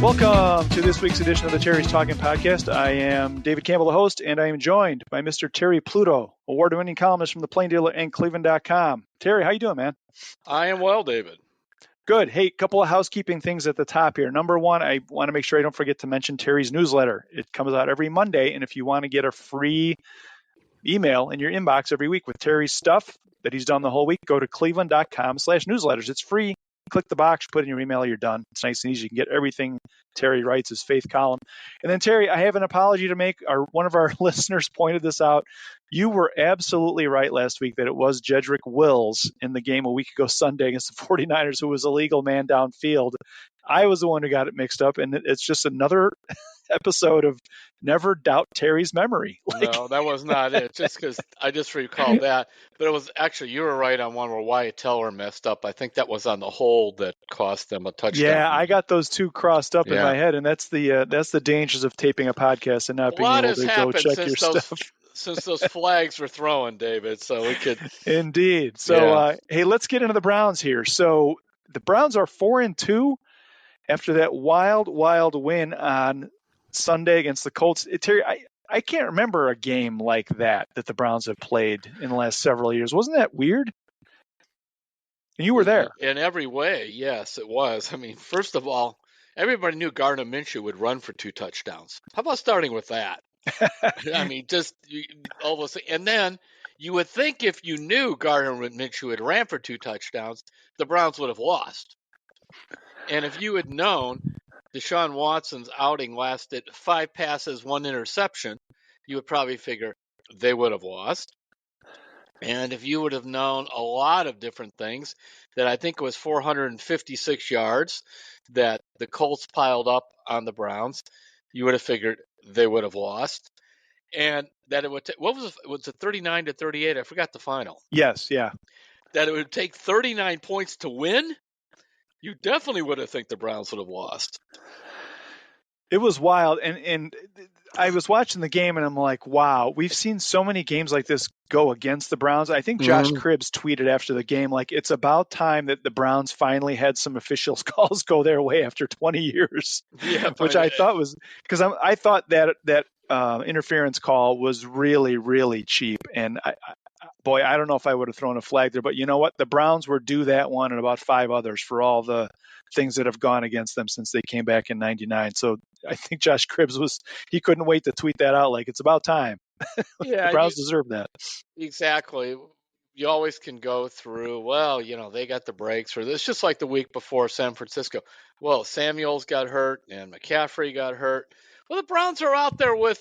Welcome to this week's edition of the Terry's Talkin podcast. I am David Campbell, the host, and I am joined by Mr. Terry Pluto, award-winning columnist from the Plain Dealer and cleveland.com. Terry, how you doing, man? I am well, David. Good. Hey, couple of housekeeping things at the top here. Number one, I want to make sure I don't forget to mention Terry's newsletter. It comes out every Monday, and if you want to get a free email in your inbox every week with Terry's stuff that he's done the whole week, go to cleveland.com/newsletters. It's free. Click the box, put in your email, you're done. It's nice and easy. You can get everything Terry writes, his faith column. And then, Terry, I have an apology to make. One of our listeners pointed this out. You were absolutely right last week that it was Jedrick Wills in the game a week ago Sunday against the 49ers who was a legal man downfield. I was the one who got it mixed up, and it's just another episode of never doubt Terry's memory. No, that was not it. Just because I just recalled that. But it was actually, you were right on one where Wyatt Teller messed up. I think that was on the hold that cost them a touchdown. Yeah, I got those two crossed up in my head, and that's the dangers of taping a podcast and not being able to go check your stuff. Since those flags were thrown, David, so we could. Indeed. So, hey, let's get into the Browns here. So the Browns are 4-2 after that wild win on Sunday against the Colts. Terry, I can't remember a game like that the Browns have played in the last several years. Wasn't that weird? And you were there. In every way, yes, it was. I mean, first of all, everybody knew Gardner Minshew would run for 2 touchdowns. How about starting with that? I mean, just all those things. And then you would think if you knew Gardner Minshew had ran for 2 touchdowns, the Browns would have lost. And if you had known DeShaun Watson's outing lasted 5 passes, 1 interception, you would probably figure they would have lost. And if you would have known a lot of different things, that I think it was 456 yards that the Colts piled up on the Browns, you would have figured they would have lost. And that it would take, was it 39-38? I forgot the final. Yes, yeah. That it would take 39 points to win. You definitely would have think the Browns would have lost. It was wild. And I was watching the game and I'm like, wow, we've seen so many games like this go against the Browns. I think Josh Cribbs tweeted after the game, like, it's about time that the Browns finally had some official calls go their way after 20 years. Yeah, which I thought was, because I thought that interference call was really, really cheap. And I don't know if I would have thrown a flag there, but you know what? The Browns were due that one and about 5 others for all the things that have gone against them since they came back in '99. So I think Josh Cribbs he couldn't wait to tweet that out. Like, it's about time. Yeah, the Browns deserve that. Exactly. You always can go through, well, they got the breaks for this, just like the week before San Francisco. Well, Samuels got hurt and McCaffrey got hurt. Well, the Browns are out there with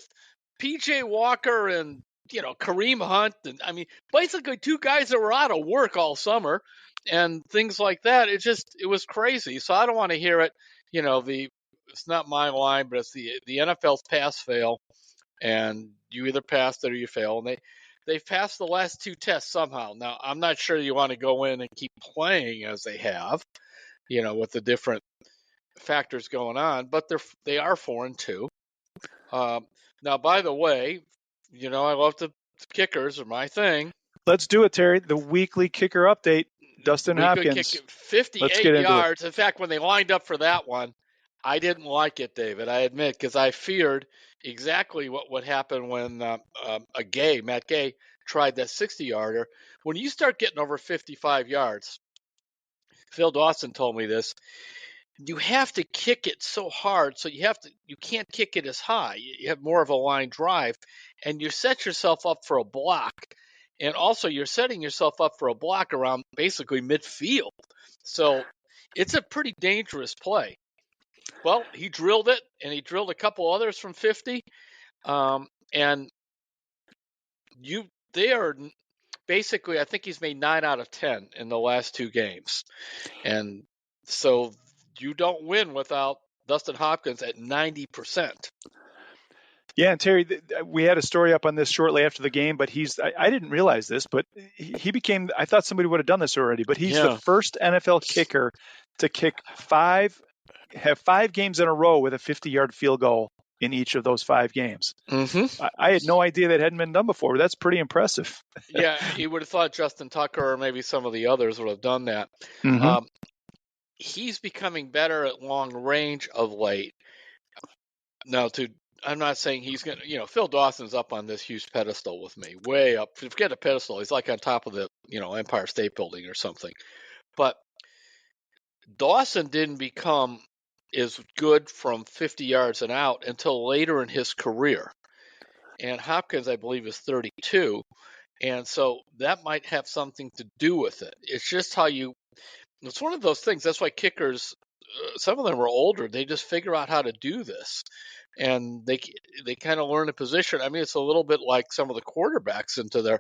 P.J. Walker and Kareem Hunt, and I mean, basically 2 guys that were out of work all summer and things like that. It was crazy. So I don't want to hear it. It's not my line, but it's the NFL's pass fail, and you either passed it or you fail. And they've passed the last 2 tests somehow. Now, I'm not sure you want to go in and keep playing as they have, with the different factors going on, but they are 4-2. Now, by the way, I love the kickers are my thing. Let's do it, Terry. The weekly kicker update. Dustin Hopkins. 58 yards. In fact, when they lined up for that one, I didn't like it, David. I admit, because I feared exactly what would happen when Matt Gay tried that 60-yarder. When you start getting over 55 yards, Phil Dawson told me this, you have to kick it so hard, so you can't kick it as high. You have more of a line drive, and you set yourself up for a block. And also, you're setting yourself up for a block around basically midfield. So it's a pretty dangerous play. Well, he drilled it, and he drilled a couple others from 50. And they are basically, I think he's made 9 out of 10 in the last 2 games. And so you don't win without Dustin Hopkins at 90%. Yeah, and Terry, we had a story up on this shortly after the game, but I didn't realize this, but he became, I thought somebody would have done this already, but he's the first NFL kicker to have 5 games in a row with a 50-yard field goal in each of those 5 games. Mm-hmm. I had no idea that hadn't been done before. That's pretty impressive. Yeah, you would have thought Justin Tucker or maybe some of the others would have done that. Mm-hmm. he's becoming better at long range of late. Now, I'm not saying he's going to, Phil Dawson's up on this huge pedestal with me, way up. Forget a pedestal. He's like on top of the, Empire State Building or something. But Dawson didn't become as good from 50 yards and out until later in his career. And Hopkins, I believe, is 32. And so that might have something to do with it. It's just it's one of those things. That's why kickers, some of them are older. They just figure out how to do this. And they kind of learn a position. I mean, it's a little bit like some of the quarterbacks into their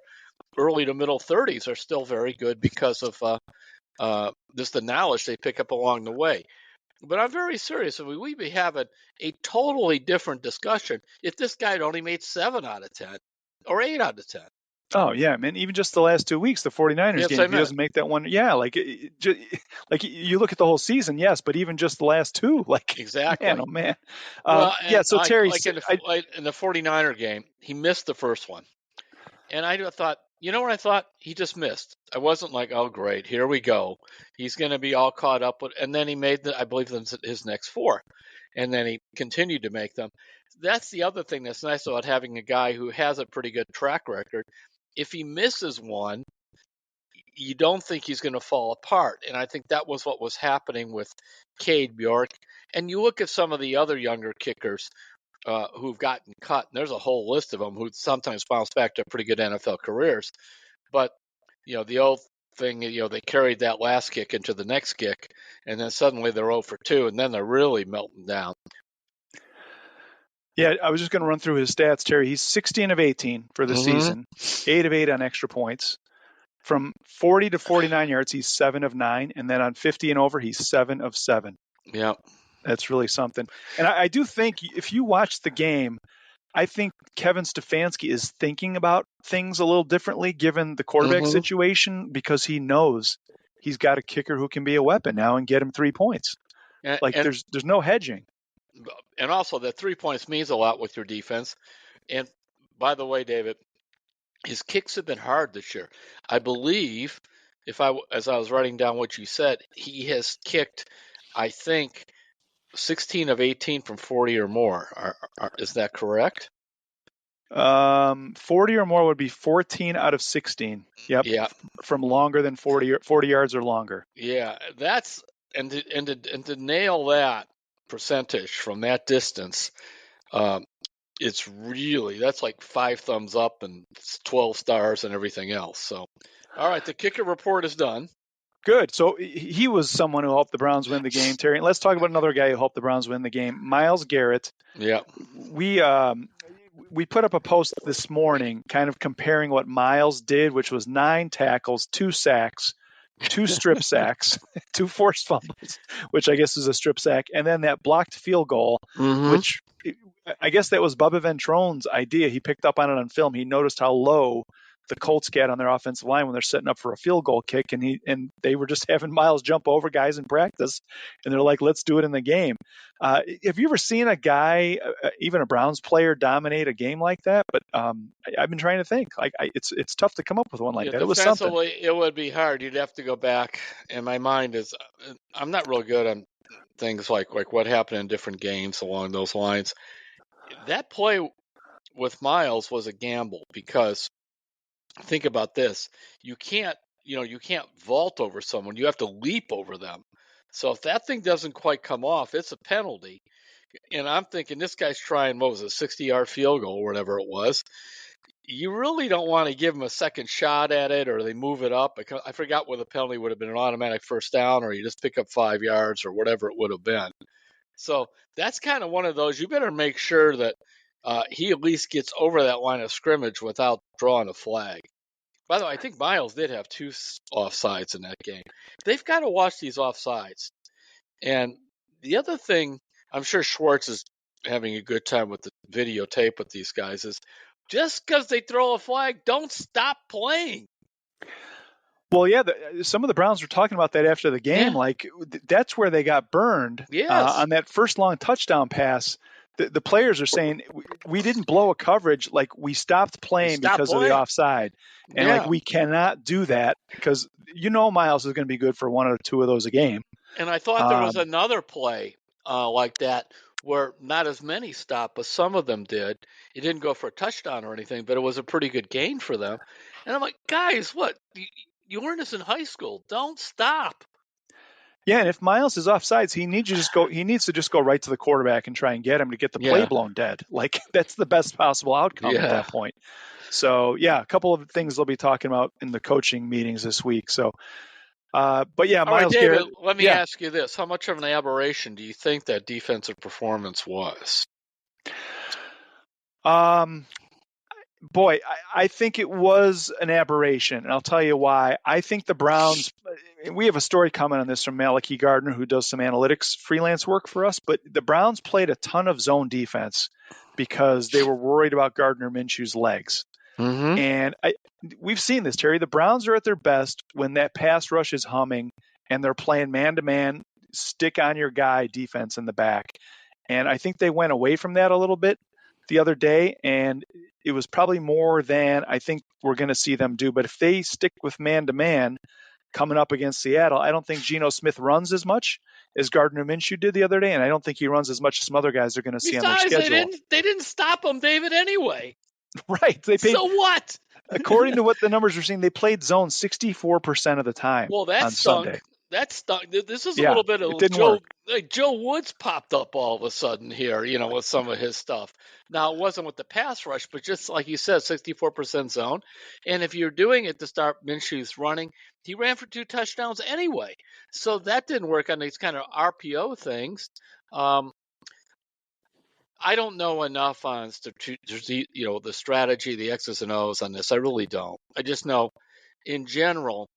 early to middle 30s are still very good because of just the knowledge they pick up along the way. But I'm very serious. I mean, we'd be having a totally different discussion if this guy had only made 7 out of 10 or 8 out of 10. Oh, yeah, man. Even just the last 2 weeks, the 49ers Yes, game, I if he doesn't make that one, yeah, like you look at the whole season, yes, but even just the last 2, like, exactly. man, oh, man. Well, yeah, and so Terry, like in the 49er game, he missed the first one. And I thought, you know what I thought? He just missed. I wasn't like, oh, great, here we go. He's going to be all caught up with. And then he made, I believe, his next 4. And then he continued to make them. That's the other thing that's nice about having a guy who has a pretty good track record. If he misses one, you don't think he's going to fall apart. And I think that was what was happening with Cade Bjork. And you look at some of the other younger kickers who've gotten cut. And there's a whole list of them who sometimes bounce back to pretty good NFL careers. But, the old thing, they carried that last kick into the next kick, and then suddenly they're 0 for 2, and then they're really melting down. Yeah, I was just going to run through his stats, Terry. He's 16 of 18 for the season, 8 of 8 on extra points. From 40 to 49 yards, he's 7 of 9. And then on 50 and over, he's 7 of 7. Yeah. That's really something. And I do think if you watch the game, I think Kevin Stefanski is thinking about things a little differently given the quarterback situation, because he knows he's got a kicker who can be a weapon now and get him 3 points. There's no hedging. And also that 3 points means a lot with your defense. And by the way, David, his kicks have been hard this year. I believe, as I was writing down what you said, he has kicked, I think, 16 of 18 from 40 or more. Is that correct? 40 or more would be 14 out of 16. Yep. Yeah. From longer than 40 yards or longer. Yeah, that's and to nail that percentage from that distance, it's really, that's like 5 thumbs up and 12 stars and everything else. So, all right, the kicker report is done. Good. So he was someone who helped the Browns win the game, Terry. And let's talk about another guy who helped the Browns win the game, Myles Garrett. Yeah. We put up a post this morning kind of comparing what Myles did, which was 9 tackles, 2 sacks, 2 strip sacks, 2 forced fumbles, which I guess is a strip sack, and then that blocked field goal, which I guess that was Bubba Ventrone's idea. He picked up on it on film. He noticed how low the Colts get on their offensive line when they're setting up for a field goal kick, and they were just having Myles jump over guys in practice, and they're like, let's do it in the game. Have you ever seen a guy, even a Browns player, dominate a game like that? But I've been trying to think. It's tough to come up with one like that. It was something. It would be hard. You'd have to go back, and my mind is, I'm not real good on things like what happened in different games along those lines. That play with Myles was a gamble, because think about this. You can't vault over someone. You have to leap over them. So if that thing doesn't quite come off, it's a penalty. And I'm thinking this guy's trying, 60-yard field goal or whatever it was. You really don't want to give him a second shot at it, or they move it up. I forgot whether the penalty would have been an automatic first down, or you just pick up 5 yards, or whatever it would have been. So that's kind of one of those. You better make sure that he at least gets over that line of scrimmage without drawing a flag. By the way, I think Myles did have 2 offsides in that game. They've got to watch these offsides. And the other thing, I'm sure Schwartz is having a good time with the videotape with these guys, is just because they throw a flag, don't stop playing. Well, yeah, some of the Browns were talking about that after the game. Yeah. Like, that's where they got burned. Yes. On that first long touchdown pass. The players are saying we didn't blow a coverage, like we stopped playing because of the offside. And like, we cannot do that, because Myles is going to be good for 1 or 2 of those a game. And I thought there was another play like that where not as many stopped, but some of them did. It didn't go for a touchdown or anything, but it was a pretty good gain for them. And I'm like, guys, what? You learned this in high school. Don't stop. Yeah, and if Myles is offsides, he needs to just go right to the quarterback and try and get him to get the play blown dead. Like that's the best possible outcome at that point. So yeah, a couple of things they'll be talking about in the coaching meetings this week. So, but yeah, All right, Myles David, Garrett. let me ask you this: how much of an aberration do you think that defensive performance was? Boy, I think it was an aberration, and I'll tell you why. I think the Browns, we have a story coming on this from Malachi Gardner, who does some analytics freelance work for us, but the Browns played a ton of zone defense because they were worried about Gardner Minshew's legs. Mm-hmm. And we've seen this, Terry. The Browns are at their best when that pass rush is humming and they're playing man-to-man, stick on your guy defense in the back. And I think they went away from that a little bit the other day, and it was probably more than I think we're going to see them do. But if they stick with man-to-man coming up against Seattle, I don't think Geno Smith runs as much as Gardner Minshew did the other day, and I don't think he runs as much as some other guys are going to see on their schedule. They didn't stop him, David, anyway. Right. So what? According to what the numbers are seeing, they played zone 64% of the time on Sunday. That stunk. This is a little bit of Joe Woods popped up all of a sudden here, with some of his stuff. Now, it wasn't with the pass rush, but just like you said, 64% zone. And if you're doing it to start Minshew's running, he ran for 2 touchdowns anyway. So that didn't work on these kind of RPO things. I don't know enough on the strategy, the X's and O's on this. I really don't. I just know, in general,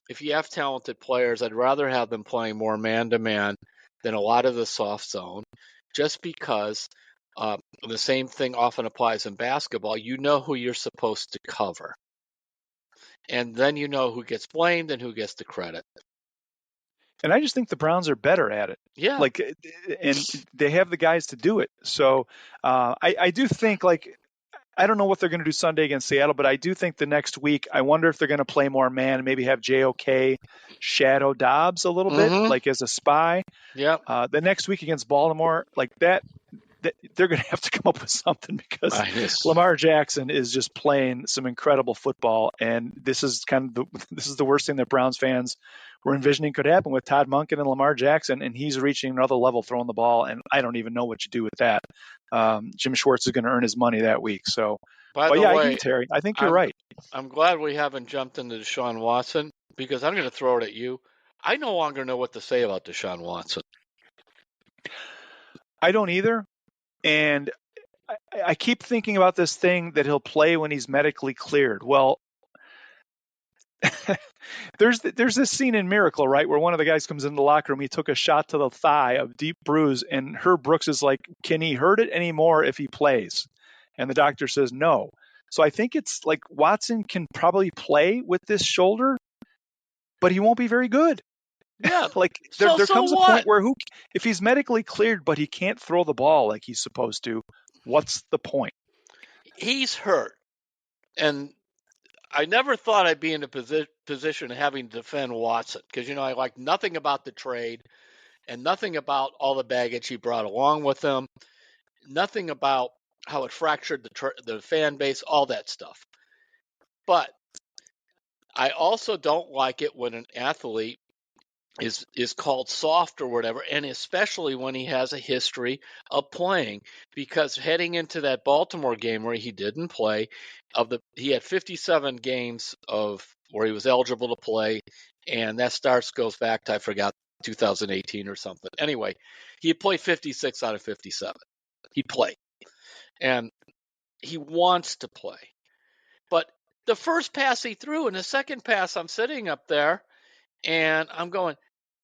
if you have talented players, I'd rather have them playing more man-to-man than a lot of the soft zone, just because the same thing often applies in basketball. You know who you're supposed to cover, and then you know who gets blamed and who gets the credit. And I just think the Browns are better at it. Yeah. And they have the guys to do it. So I do think, I don't know what they're going to do Sunday against Seattle, but I do think the next week, I wonder if they're going to play more man and maybe have JOK shadow Dobbs a little bit, like as a spy. Yeah. The next week against Baltimore, like that, they're going to have to come up with something because Lamar Jackson is just playing some incredible football. And this is the worst thing that Browns fans were envisioning could happen with Todd Monken and Lamar Jackson. And he's reaching another level throwing the ball. And I don't even know what you do with that. Jim Schwartz is going to earn his money that week. So, I agree, Terry. I think you're right. I'm glad we haven't jumped into DeShaun Watson, because I'm going to throw it at you. I no longer know what to say about DeShaun Watson. I don't either. And I keep thinking about this thing that he'll play when he's medically cleared. Well, there's this scene in Miracle, right, where one of the guys comes into the locker room. He took a shot to the thigh, a deep bruise, and Herb Brooks is like, "Can he hurt it anymore if he plays?" And the doctor says no. So I think it's like Watson can probably play with this shoulder, but he won't be very good. Yeah. there comes a point where if he's medically cleared but he can't throw the ball like he's supposed to, what's the point? He's hurt. And I never thought I'd be in a position of having to defend Watson, because, I like nothing about the trade and nothing about all the baggage he brought along with him, nothing about how it fractured the fan base, all that stuff. But I also don't like it when an athlete is called soft or whatever, and especially when he has a history of playing, because heading into that Baltimore game where he didn't play, he had 57 games of where he was eligible to play, and that goes back to, I forgot, 2018 or something. Anyway, he had played 56 out of 57. He played, and he wants to play. But the first pass he threw and the second pass, I'm sitting up there and I'm going,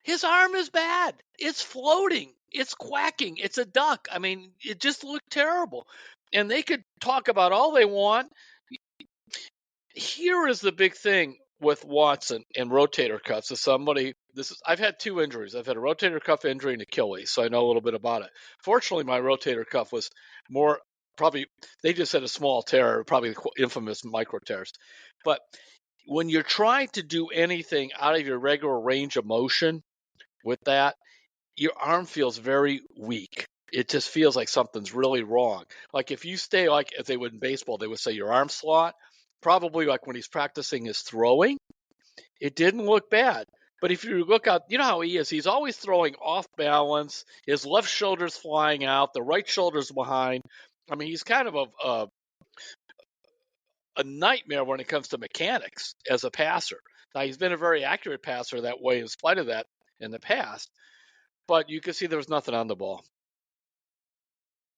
his arm is bad. It's floating. It's quacking. It's a duck. I mean, it just looked terrible. And they could talk about all they want. Here is the big thing with Watson and rotator cuffs. I've had 2 injuries. I've had a rotator cuff injury and Achilles, so I know a little bit about it. Fortunately, my rotator cuff was more, probably, they just had a small tear, probably the infamous micro tears. But when you're trying to do anything out of your regular range of motion, with that, your arm feels very weak. It just feels like something's really wrong. Like if you stay, like as they would in baseball, they would say your arm slot, probably like when he's practicing his throwing, it didn't look bad. But if you look out, you know how he is. He's always throwing off balance. His left shoulder's flying out. The right shoulder's behind. I mean, he's kind of a nightmare when it comes to mechanics as a passer. Now, he's been a very accurate passer that way in spite of that in the past. But you can see there was nothing on the ball.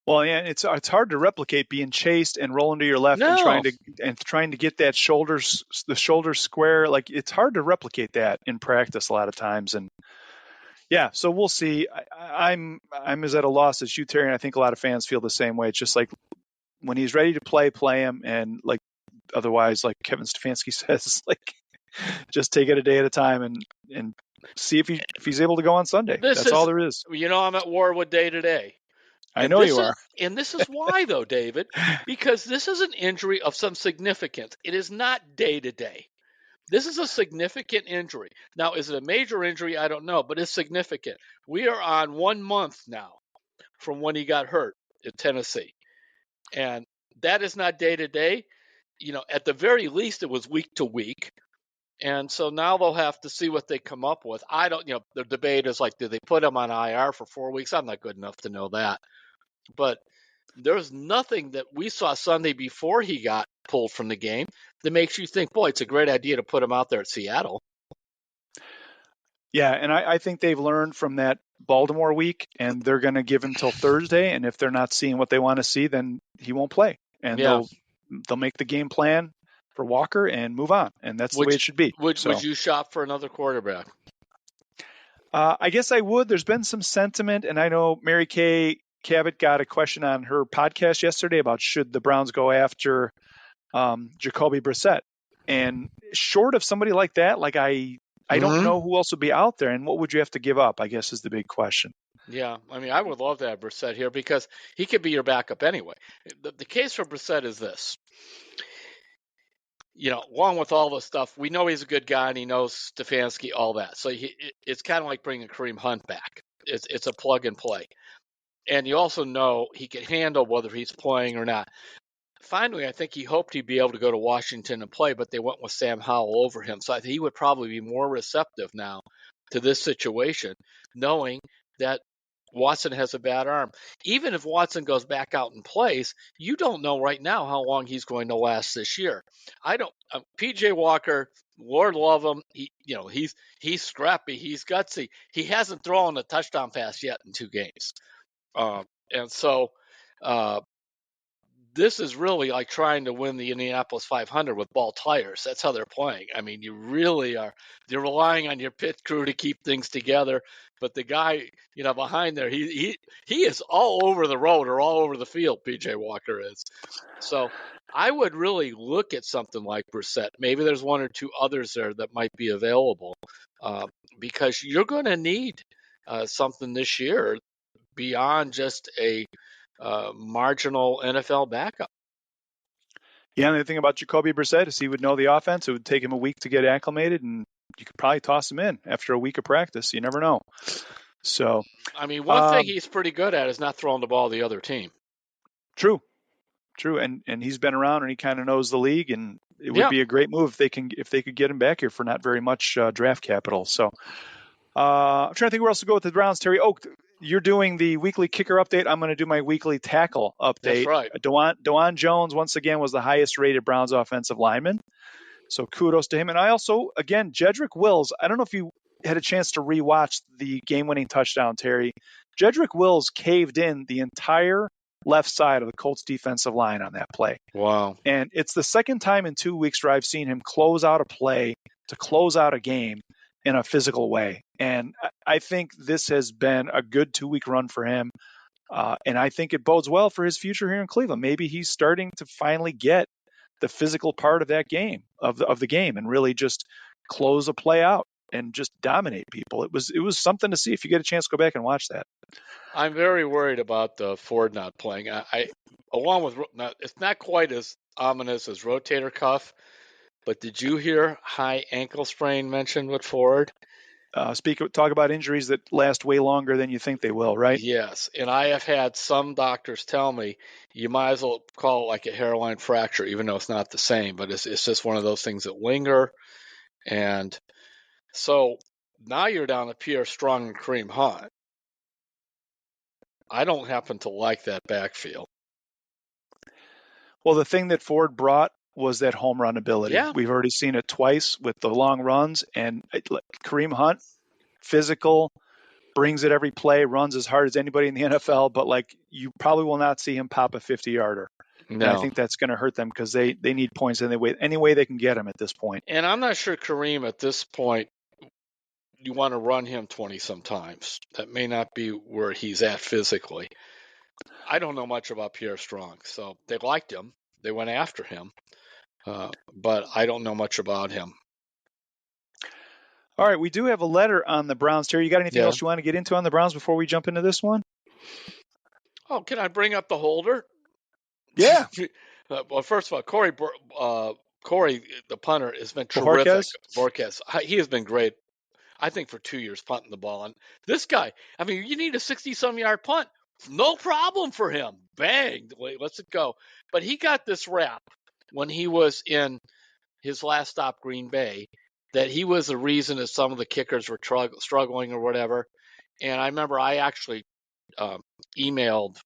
Well, yeah, it's hard to replicate being chased and rolling to your left and No. trying to get the shoulders square. Like it's hard to replicate that in practice a lot of times. And yeah, so we'll see. I'm as at a loss as you, Terry, and I think a lot of fans feel the same way. It's just like when he's ready to play him, and like otherwise, like Kevin Stefanski says, like just take it a day at a time and see if he's able to go on Sunday. That's all there is. You know, I'm at war with day to day. I know you are. And this is why, though, David, because this is an injury of some significance. It is not day to day. This is a significant injury. Now, is it a major injury? I don't know, but it's significant. We are on 1 month now from when he got hurt in Tennessee. And that is not day to day. You know, at the very least, it was week to week. And so now they'll have to see what they come up with. I don't, you know, the debate is like, do they put him on IR for 4 weeks? I'm not good enough to know that. But there's nothing that we saw Sunday before he got pulled from the game that makes you think, boy, it's a great idea to put him out there at Seattle. Yeah, and I think they've learned from that Baltimore week, and they're going to give him till Thursday. And if they're not seeing what they want to see, then he won't play, and they'll make the game plan for Walker and move on. And that's the way it should be. Would you shop for another quarterback? I guess I would. There's been some sentiment, and I know Mary Kay Cabot got a question on her podcast yesterday about should the Browns go after Jacoby Brissett. And short of somebody like that, like I don't know who else would be out there, and what would you have to give up, I guess, is the big question. Yeah, I mean, I would love to have Brissett here because he could be your backup anyway. The case for Brissett is this. You know, along with all the stuff, we know he's a good guy and he knows Stefanski, all that. So it's kind of like bringing Kareem Hunt back. It's a plug and play. And you also know he can handle whether he's playing or not. Finally, I think he hoped he'd be able to go to Washington and play, but they went with Sam Howell over him. So I think he would probably be more receptive now to this situation, knowing that Watson has a bad arm. Even if Watson goes back out and plays, you don't know right now how long he's going to last this year. I don't. PJ Walker, Lord love him. He's scrappy. He's gutsy. He hasn't thrown a touchdown pass yet in 2 games, and so. This is really like trying to win the Indianapolis 500 with ball tires. That's how they're playing. I mean, you really are. You're relying on your pit crew to keep things together. But the guy, behind there, he is all over the road or all over the field. PJ Walker is. So I would really look at something like Brissett. Maybe there's 1 or 2 others there that might be available because you're going to need something this year beyond just a marginal NFL backup. Yeah, and the thing about Jacoby Brissett is he would know the offense. It would take him a week to get acclimated, and you could probably toss him in after a week of practice. You never know. So, I mean, one thing he's pretty good at is not throwing the ball to the other team. True, and he's been around and he kind of knows the league, and it would be a great move if they could get him back here for not very much draft capital. So, I'm trying to think where else to go with the Browns. Terry, you're doing the weekly kicker update. I'm going to do my weekly tackle update. That's right. DeJuan Jones, once again, was the highest rated Browns offensive lineman. So kudos to him. And I also, again, Jedrick Wills, I don't know if you had a chance to rewatch the game-winning touchdown, Terry. Jedrick Wills caved in the entire left side of the Colts defensive line on that play. Wow. And it's the second time in 2 weeks where I've seen him close out a play to close out a game in a physical way. And I think this has been a good 2-week run for him. And I think it bodes well for his future here in Cleveland. Maybe he's starting to finally get the physical part of that game, of the game, and really just close a play out and just dominate people. It was something to see. If you get a chance, go back and watch that. I'm very worried about Ford not playing. It's not quite as ominous as rotator cuff, but did you hear high ankle sprain mentioned with Ford? Talk about injuries that last way longer than you think they will, right? Yes, and I have had some doctors tell me you might as well call it like a hairline fracture, even though it's not the same, but it's just one of those things that linger. And so now you're down to Pierre Strong and Kareem Hunt. I don't happen to like that backfield. Well, the thing that Ford brought was that home run ability. Yeah. We've already seen it twice with the long runs, and Kareem Hunt, physical, brings it every play, runs as hard as anybody in the NFL, but like you probably will not see him pop a 50-yarder. And I No. think that's going to hurt them because they need points any way they can get them at this point. And I'm not sure Kareem at this point, you want to run him 20 sometimes. That may not be where he's at physically. I don't know much about Pierre Strong, so they liked him. They went after him, but I don't know much about him. All right, we do have a letter on the Browns. Terry, you got anything else you want to get into on the Browns before we jump into this one? Oh, can I bring up the holder? Yeah. Well, first of all, Corey, the punter, has been terrific. Borges, he has been great. I think for 2 years punting the ball. And this guy, I mean, you need a 60-some-yard punt. No problem for him. Bang, lets it go. But he got this rap when he was in his last stop, Green Bay, that he was the reason that some of the kickers were struggling or whatever. And I remember I actually emailed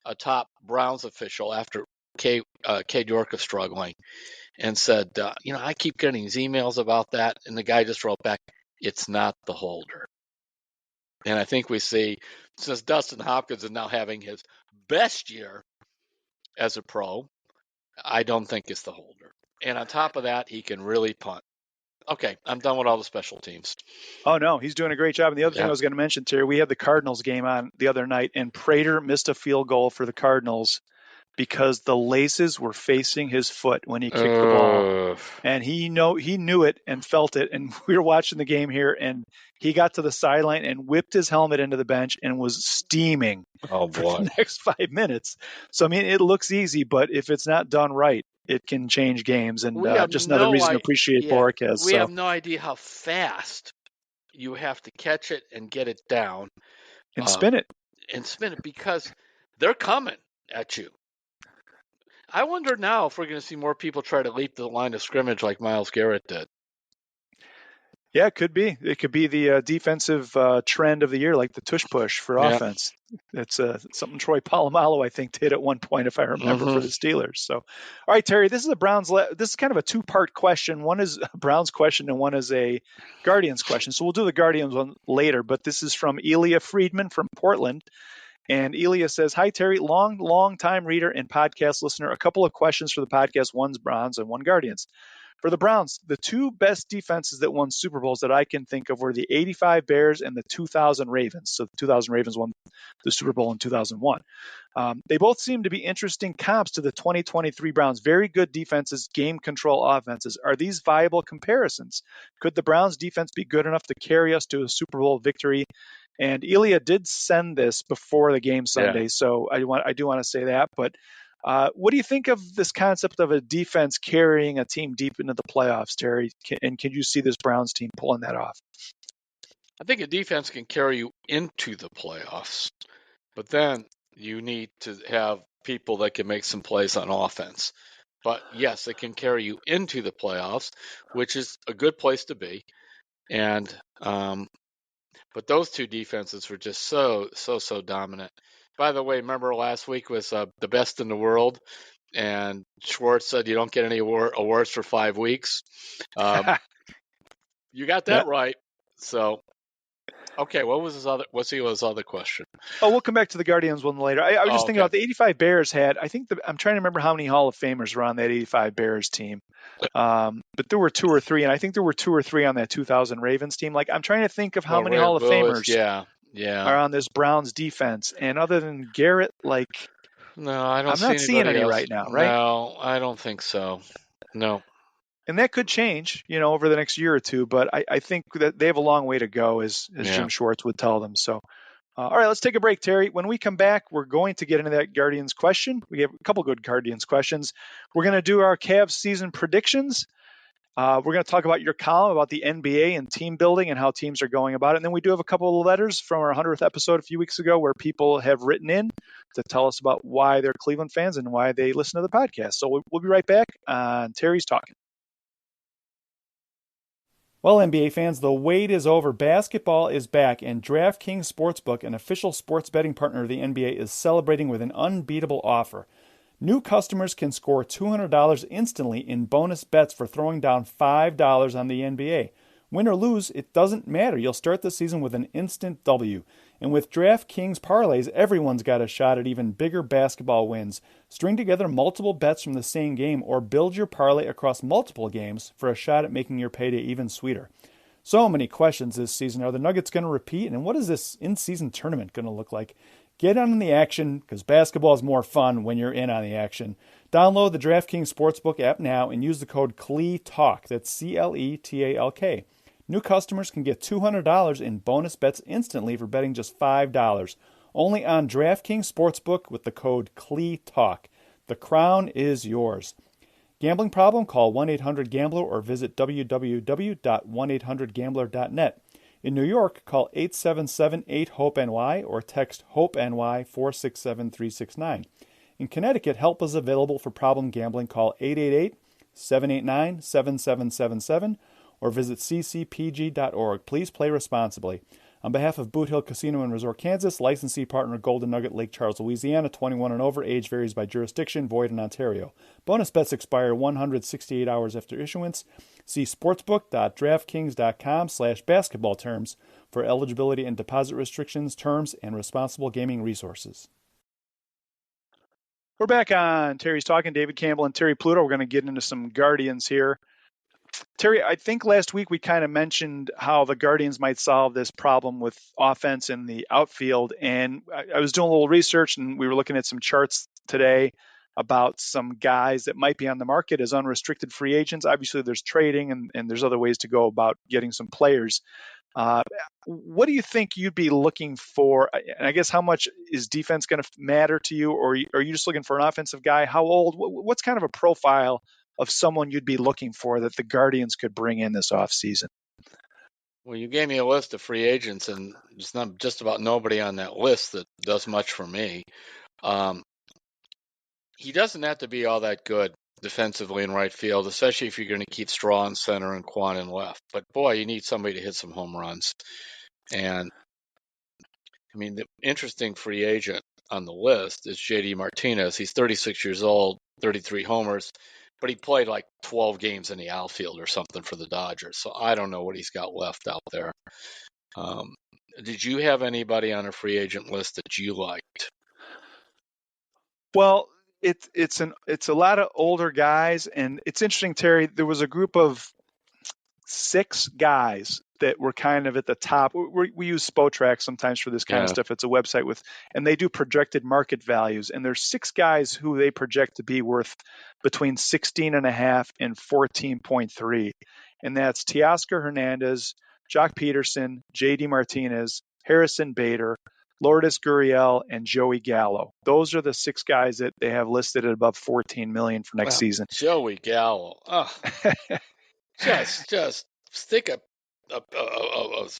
a top Browns official after Cade York was struggling and said, I keep getting these emails about that. And the guy just wrote back, it's not the holder. And I think we see, since Dustin Hopkins is now having his best year as a pro, I don't think it's the holder. And on top of that, he can really punt. Okay, I'm done with all the special teams. Oh, no, he's doing a great job. And the other thing I was going to mention, Terry, we had the Cardinals game on the other night, and Prater missed a field goal for the Cardinals because the laces were facing his foot when he kicked the ball. And he knew it and felt it. And we were watching the game here, and he got to the sideline and whipped his helmet into the bench and was steaming for the next 5 minutes. So, I mean, it looks easy, but if it's not done right, it can change games. And just another reason to appreciate Borges. We have no idea how fast you have to catch it and get it down. And spin it. Because they're coming at you. I wonder now if we're going to see more people try to leap the line of scrimmage like Myles Garrett did. Yeah, it could be. It could be the defensive trend of the year, like the tush push for offense. That's something Troy Polamalu, I think, did at one point, if I remember, for the Steelers. So, all right, Terry, this is a Browns. This is kind of a two-part question. One is a Browns question, and one is a Guardians question. So we'll do the Guardians one later. But this is from Elia Friedman from Portland. And Elia says, hi, Terry, long time reader and podcast listener. A couple of questions for the podcast. One's Browns and one Guardians. For the Browns, the two best defenses that won Super Bowls that I can think of were the 85 Bears and the 2000 Ravens. So the 2000 Ravens won the Super Bowl in 2001. They both seem to be interesting comps to the 2023 Browns. Very good defenses, game control offenses. Are these viable comparisons? Could the Browns defense be good enough to carry us to a Super Bowl victory? And Elia did send this before the game Sunday, so I do want to say that. But what do you think of this concept of a defense carrying a team deep into the playoffs, Terry? And can you see this Browns team pulling that off? I think a defense can carry you into the playoffs, but then you need to have people that can make some plays on offense. But yes, it can carry you into the playoffs, which is a good place to be. And but those two defenses were just so dominant. By the way, remember last week was the best in the world, and Schwartz said you don't get any awards for 5 weeks. You got that right. So, okay, what's his other question? Oh, we'll come back to the Guardians one later. I was just thinking about the 85 Bears had, I'm trying to remember how many Hall of Famers were on that 85 Bears team. But there were 2 or 3, and I think there were 2 or 3 on that 2000 Ravens team. Like, I'm trying to think of how many Hall of Famers are on this Browns defense. And other than Garrett, like, no, I'm not seeing any right now, right? No, I don't think so. No. And that could change, over the next year or two. But I think that they have a long way to go, as Jim Schwartz would tell them. So, all right, let's take a break, Terry. When we come back, we're going to get into that Guardians question. We have a couple good Guardians questions. We're going to do our Cavs season predictions. We're going to talk about your column about the NBA and team building and how teams are going about it. And then we do have a couple of letters from our 100th episode a few weeks ago where people have written in to tell us about why they're Cleveland fans and why they listen to the podcast. So we'll be right back on Terry's Talking. Well, NBA fans, the wait is over. Basketball is back, and DraftKings Sportsbook, an official sports betting partner of the NBA, is celebrating with an unbeatable offer. New customers can score $200 instantly in bonus bets for throwing down $5 on the NBA. Win or lose, it doesn't matter. You'll start the season with an instant W. And with DraftKings parlays, everyone's got a shot at even bigger basketball wins. String together multiple bets from the same game or build your parlay across multiple games for a shot at making your payday even sweeter. So many questions this season. Are the Nuggets going to repeat? And what is this in-season tournament going to look like? Get on the action, because basketball is more fun when you're in on the action. Download the DraftKings Sportsbook app now and use the code CLETALK. That's CLETALK. New customers can get $200 in bonus bets instantly for betting just $5. Only on DraftKings Sportsbook with the code CLETALK. The crown is yours. Gambling problem? Call 1-800-GAMBLER or visit www.1800gambler.net. In New York, call 877-8-HOPE-NY or text HOPE-NY 467-369. In Connecticut, help is available for problem gambling. Call 888-789-7777 or visit ccpg.org. Please play responsibly. On behalf of Boot Hill Casino and Resort, Kansas, licensee partner Golden Nugget, Lake Charles, Louisiana, 21 and over, age varies by jurisdiction, void in Ontario. Bonus bets expire 168 hours after issuance. See sportsbook.draftkings.com/basketball terms for eligibility and deposit restrictions, terms, and responsible gaming resources. We're back on Terry's Talking. David Campbell and Terry Pluto. We're going to get into some Guardians here. Terry, I think last week we kind of mentioned how the Guardians might solve this problem with offense in the outfield. And I was doing a little research and we were looking at some charts today about some guys that might be on the market as unrestricted free agents. Obviously, there's trading and there's other ways to go about getting some players. What do you think you'd be looking for? And I guess how much is defense going to matter to you? Or are you just looking for an offensive guy? How old? What's kind of a profile of someone you'd be looking for that the Guardians could bring in this offseason? Well, you gave me a list of free agents, and it's not just about nobody on that list that does much for me. He doesn't have to be all that good defensively in right field, especially if you're going to keep Straw in center and Quan in left. But boy, you need somebody to hit some home runs. And I mean, the interesting free agent on the list is JD Martinez. He's 36 years old, 33 homers, but he played like 12 games in the outfield or something for the Dodgers. So I don't know what he's got left out there. Did you have anybody on a free agent list that you liked? Well, it's a lot of older guys, and it's interesting, Terry. There was a group of 6 guys that were kind of at the top. We use Spotrac sometimes for this kind of stuff. It's a website and they do projected market values. And there's 6 guys who they project to be worth between 16.5 and 14.3. And that's Teoscar Hernandez, Jock Peterson, JD Martinez, Harrison Bader, Lourdes Gurriel, and Joey Gallo. Those are the 6 guys that they have listed at above $14 million for next season. Joey Gallo. Oh. just stick a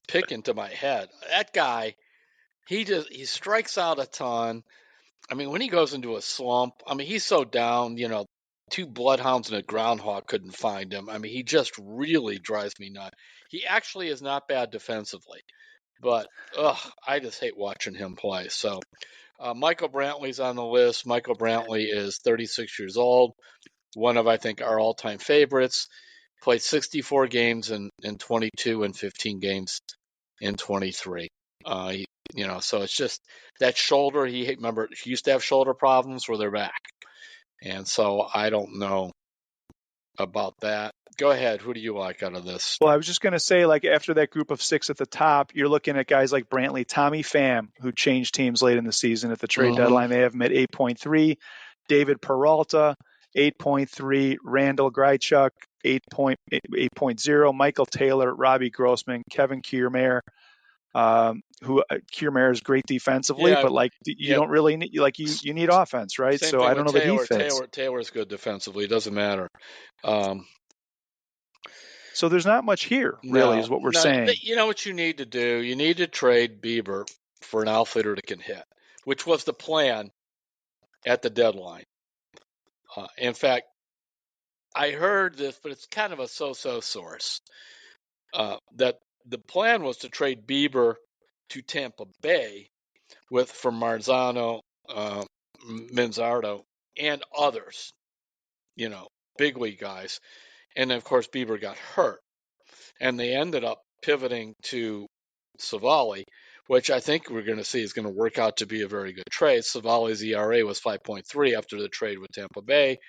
pick into my head. That guy, he strikes out a ton. I mean, when he goes into a slump, I mean, he's so down, 2 bloodhounds and a groundhog couldn't find him. I mean, he just really drives me nuts. He actually is not bad defensively, but I just hate watching him play. So Michael Brantley's on the list. Michael Brantley is 36 years old, one of, I think, our all-time favorites. Played 64 games in 22 and 15 games in 23. So it's just that shoulder. He used to have shoulder problems where they're back. And so I don't know about that. Go ahead. Who do you like out of this? Well, I was just going to say, like, after that group of 6 at the top, you're looking at guys like Brantley, Tommy Pham, who changed teams late in the season at the trade deadline. They have him at 8.3. David Peralta, 8.3. Randall Grichuk, 8.0. Michael Taylor, Robbie Grossman, Kevin Kiermaier, who Kiermaier is great defensively, but like you don't really need, like you need offense, right? Same so I don't know Taylor, that he fits. Taylor's good defensively. It doesn't matter. So there's not much here, really, is what we're saying. You know what you need to do? You need to trade Bieber for an outfielder that can hit, which was the plan at the deadline. In fact, I heard this, but it's kind of a so-so source, that the plan was to trade Bieber to Tampa Bay for Marzano, Manzardo, and others, big league guys. And then, of course, Bieber got hurt. And they ended up pivoting to Savali, which I think we're going to see is going to work out to be a very good trade. Savali's ERA was 5.3 after the trade with Tampa Bay.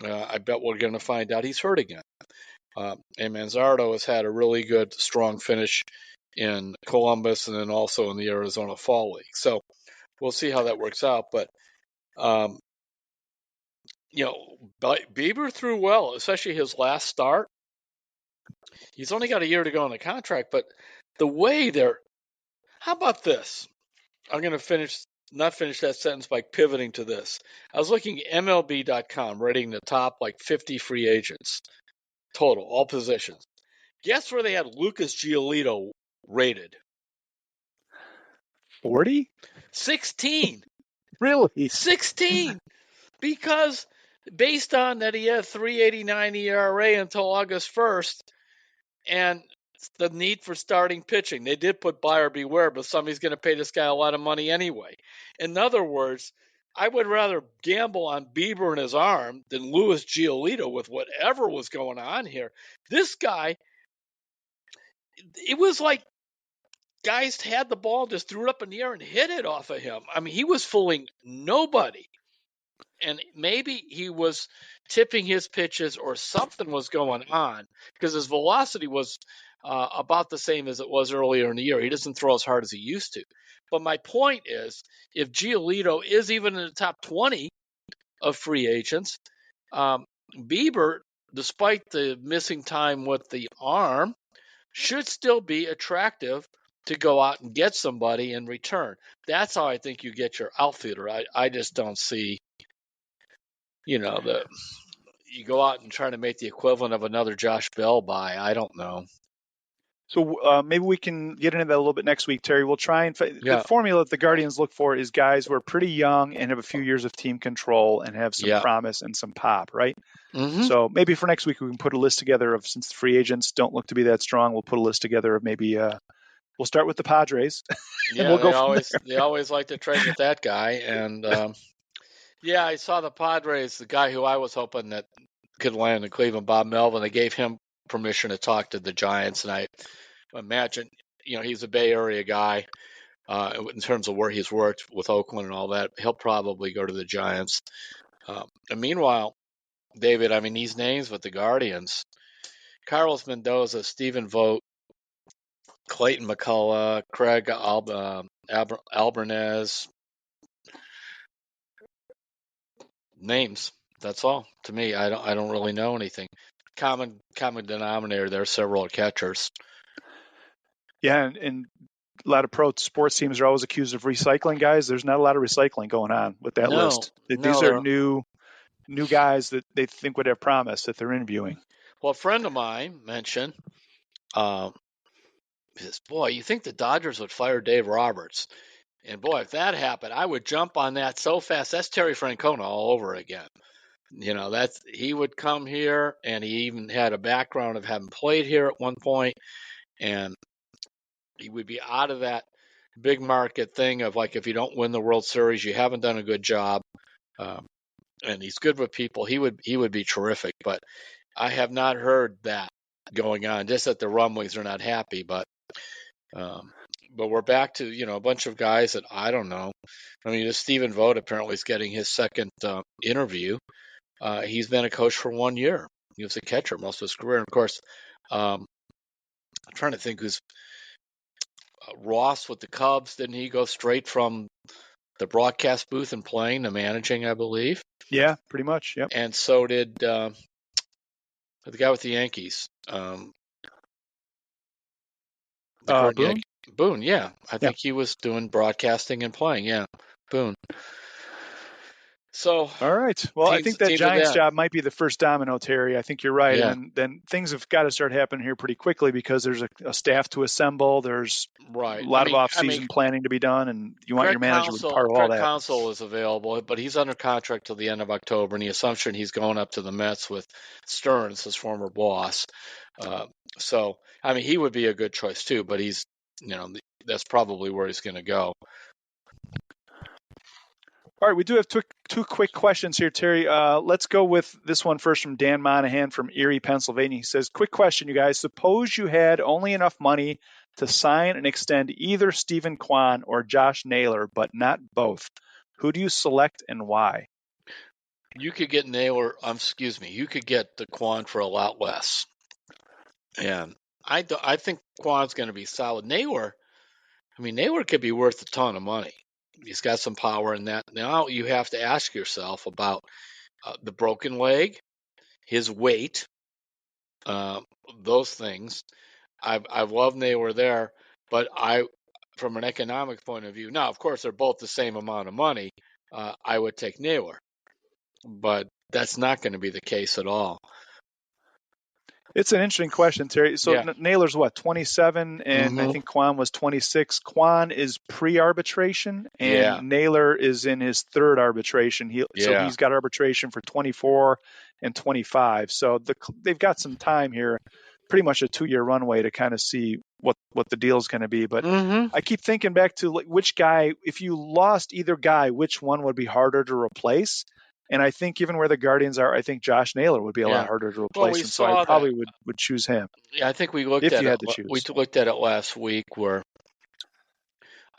I bet we're going to find out he's hurt again. And Manzardo has had a really good, strong finish in Columbus and then also in the Arizona Fall League. So we'll see how that works out. But, Bieber threw well, especially his last start. He's only got a year to go on the contract, but the way how about this? I'm going to not finish that sentence by pivoting to this. I was looking at MLB.com, rating the top 50 free agents total, all positions. Guess where they had Lucas Giolito rated? 40? 16. Really? 16. Because based on that he had 3.89 ERA until August 1st, and the need for starting pitching. They did put buyer beware, but somebody's going to pay this guy a lot of money anyway. In other words, I would rather gamble on Bieber and his arm than Luis Giolito with whatever was going on here. This guy, it was like guys had the ball, just threw it up in the air and hit it off of him. I mean, he was fooling nobody. And maybe he was tipping his pitches or something was going on because his velocity was about the same as it was earlier in the year. He doesn't throw as hard as he used to. But my point is, if Giolito is even in the top 20 of free agents, Bieber, despite the missing time with the arm, should still be attractive to go out and get somebody in return. That's how I think you get your outfielder. I just don't see, you go out and try to make the equivalent of another Josh Bell buy. I don't know. So maybe we can get into that a little bit next week, Terry. We'll try and the formula that the Guardians look for is guys who are pretty young and have a few years of team control and have some promise and some pop, right? Mm-hmm. So maybe for next week we can put a list together of, since the free agents don't look to be that strong, we'll put a list together of maybe we'll start with the Padres. Yeah, we'll go from there. They always like to trade with that guy, and I saw the Padres, the guy who I was hoping that could land in Cleveland, Bob Melvin. They gave him permission to talk to the Giants, and I imagine, he's a Bay Area guy in terms of where he's worked with Oakland and all that. He'll probably go to the Giants. And meanwhile, David, I mean, these names with the Guardians: Carlos Mendoza, Stephen Vogt, Clayton McCullough, Craig Albernez. Names. That's all to me. I don't really know anything. Common denominator there. Several catchers. Yeah, and a lot of pro sports teams are always accused of recycling guys. There's not a lot of recycling going on with that list. These are new guys that they think would have promise that they're interviewing. Well, a friend of mine mentioned, boy, you think the Dodgers would fire Dave Roberts? And boy, if that happened, I would jump on that so fast. That's Terry Francona all over again. He would come here, and he even had a background of having played here at one point, and he would be out of that big market thing of if you don't win the World Series, you haven't done a good job. And he's good with people. He would be terrific. But I have not heard that going on. Just that the rumblings are not happy. But we're back to a bunch of guys that I don't know. I mean, Stephen Vogt apparently is getting his second interview. He's been a coach for 1 year. He was a catcher most of his career. And of course, I'm trying to think who's Ross with the Cubs. Didn't he go straight from the broadcast booth and playing to managing, I believe? Yeah, pretty much. Yep. And so did the guy with the Yankees. Boone? Boone, yeah. I think he was doing broadcasting and playing. Yeah, Boone. So All right. Well, I think that teams are Giants dead. job might be the first domino, Terry. I think you're right. Yeah, And then things have got to start happening here pretty quickly because there's a staff to assemble. There's a right. lot of off-season planning to be done, and you want your manager to be part of all Craig that. Counsell is available, but he's under contract till the end of October, and the assumption he's going up to the Mets with Stearns, his former boss. Uh, so, I mean, he would be a good choice too, but he's, that's probably where he's going to go. All right, we do have two quick questions here, Terry. Let's go with this one first from Dan Monahan from Erie, Pennsylvania. He says, quick question, you guys. Suppose you had only enough money to sign and extend either Stephen Kwan or Josh Naylor, but not both. Who do you select and why? You could get you could get the Quan for a lot less. And I think Quan's going to be solid. Naylor could be worth a ton of money. He's got some power in that. Now you have to ask yourself about the broken leg, his weight, those things. I've loved Naylor there, but from an economic point of view, now of course they're both the same amount of money. I would take Naylor, but that's not going to be the case at all. It's an interesting question, Terry. So Yeah. Naylor's what, 27, and I Mm-hmm. think Kwan was 26. Kwan is pre-arbitration, and Yeah. Naylor is in his third arbitration. So Yeah. he's got arbitration for 24 and 25. So they've got some time here, pretty much a 2-year runway to kind of see what the deal is going to be. But Mm-hmm. I keep thinking back to which guy, if you lost either guy, which one would be harder to replace? And I think given where the Guardians are, I think Josh Naylor would be a lot Yeah. harder to Well, replace. we And so I saw that. probably would choose him Yeah, I think we looked if at you it. had to choose. Looked at it last week where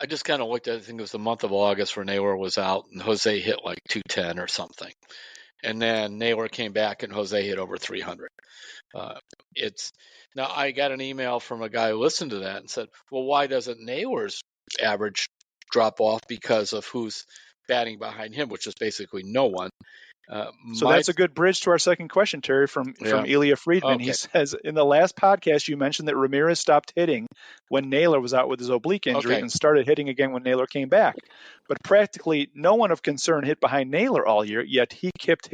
I just kind of looked at it. I think it was the month of August where Naylor was out and Jose hit like 210 or something. And then Naylor came back and Jose hit over 300. It's now I got an email from a guy who listened to that and said, well, why doesn't Naylor's average drop off because of who's batting behind him, which is basically no one. So that's a good bridge to our second question, Terry, from Yeah. Ilya Friedman. Okay. He says, in the last podcast, you mentioned that Ramirez stopped hitting when Naylor was out with his oblique injury Okay. and started hitting again when Naylor came back. But practically no one of concern hit behind Naylor all year, yet he kept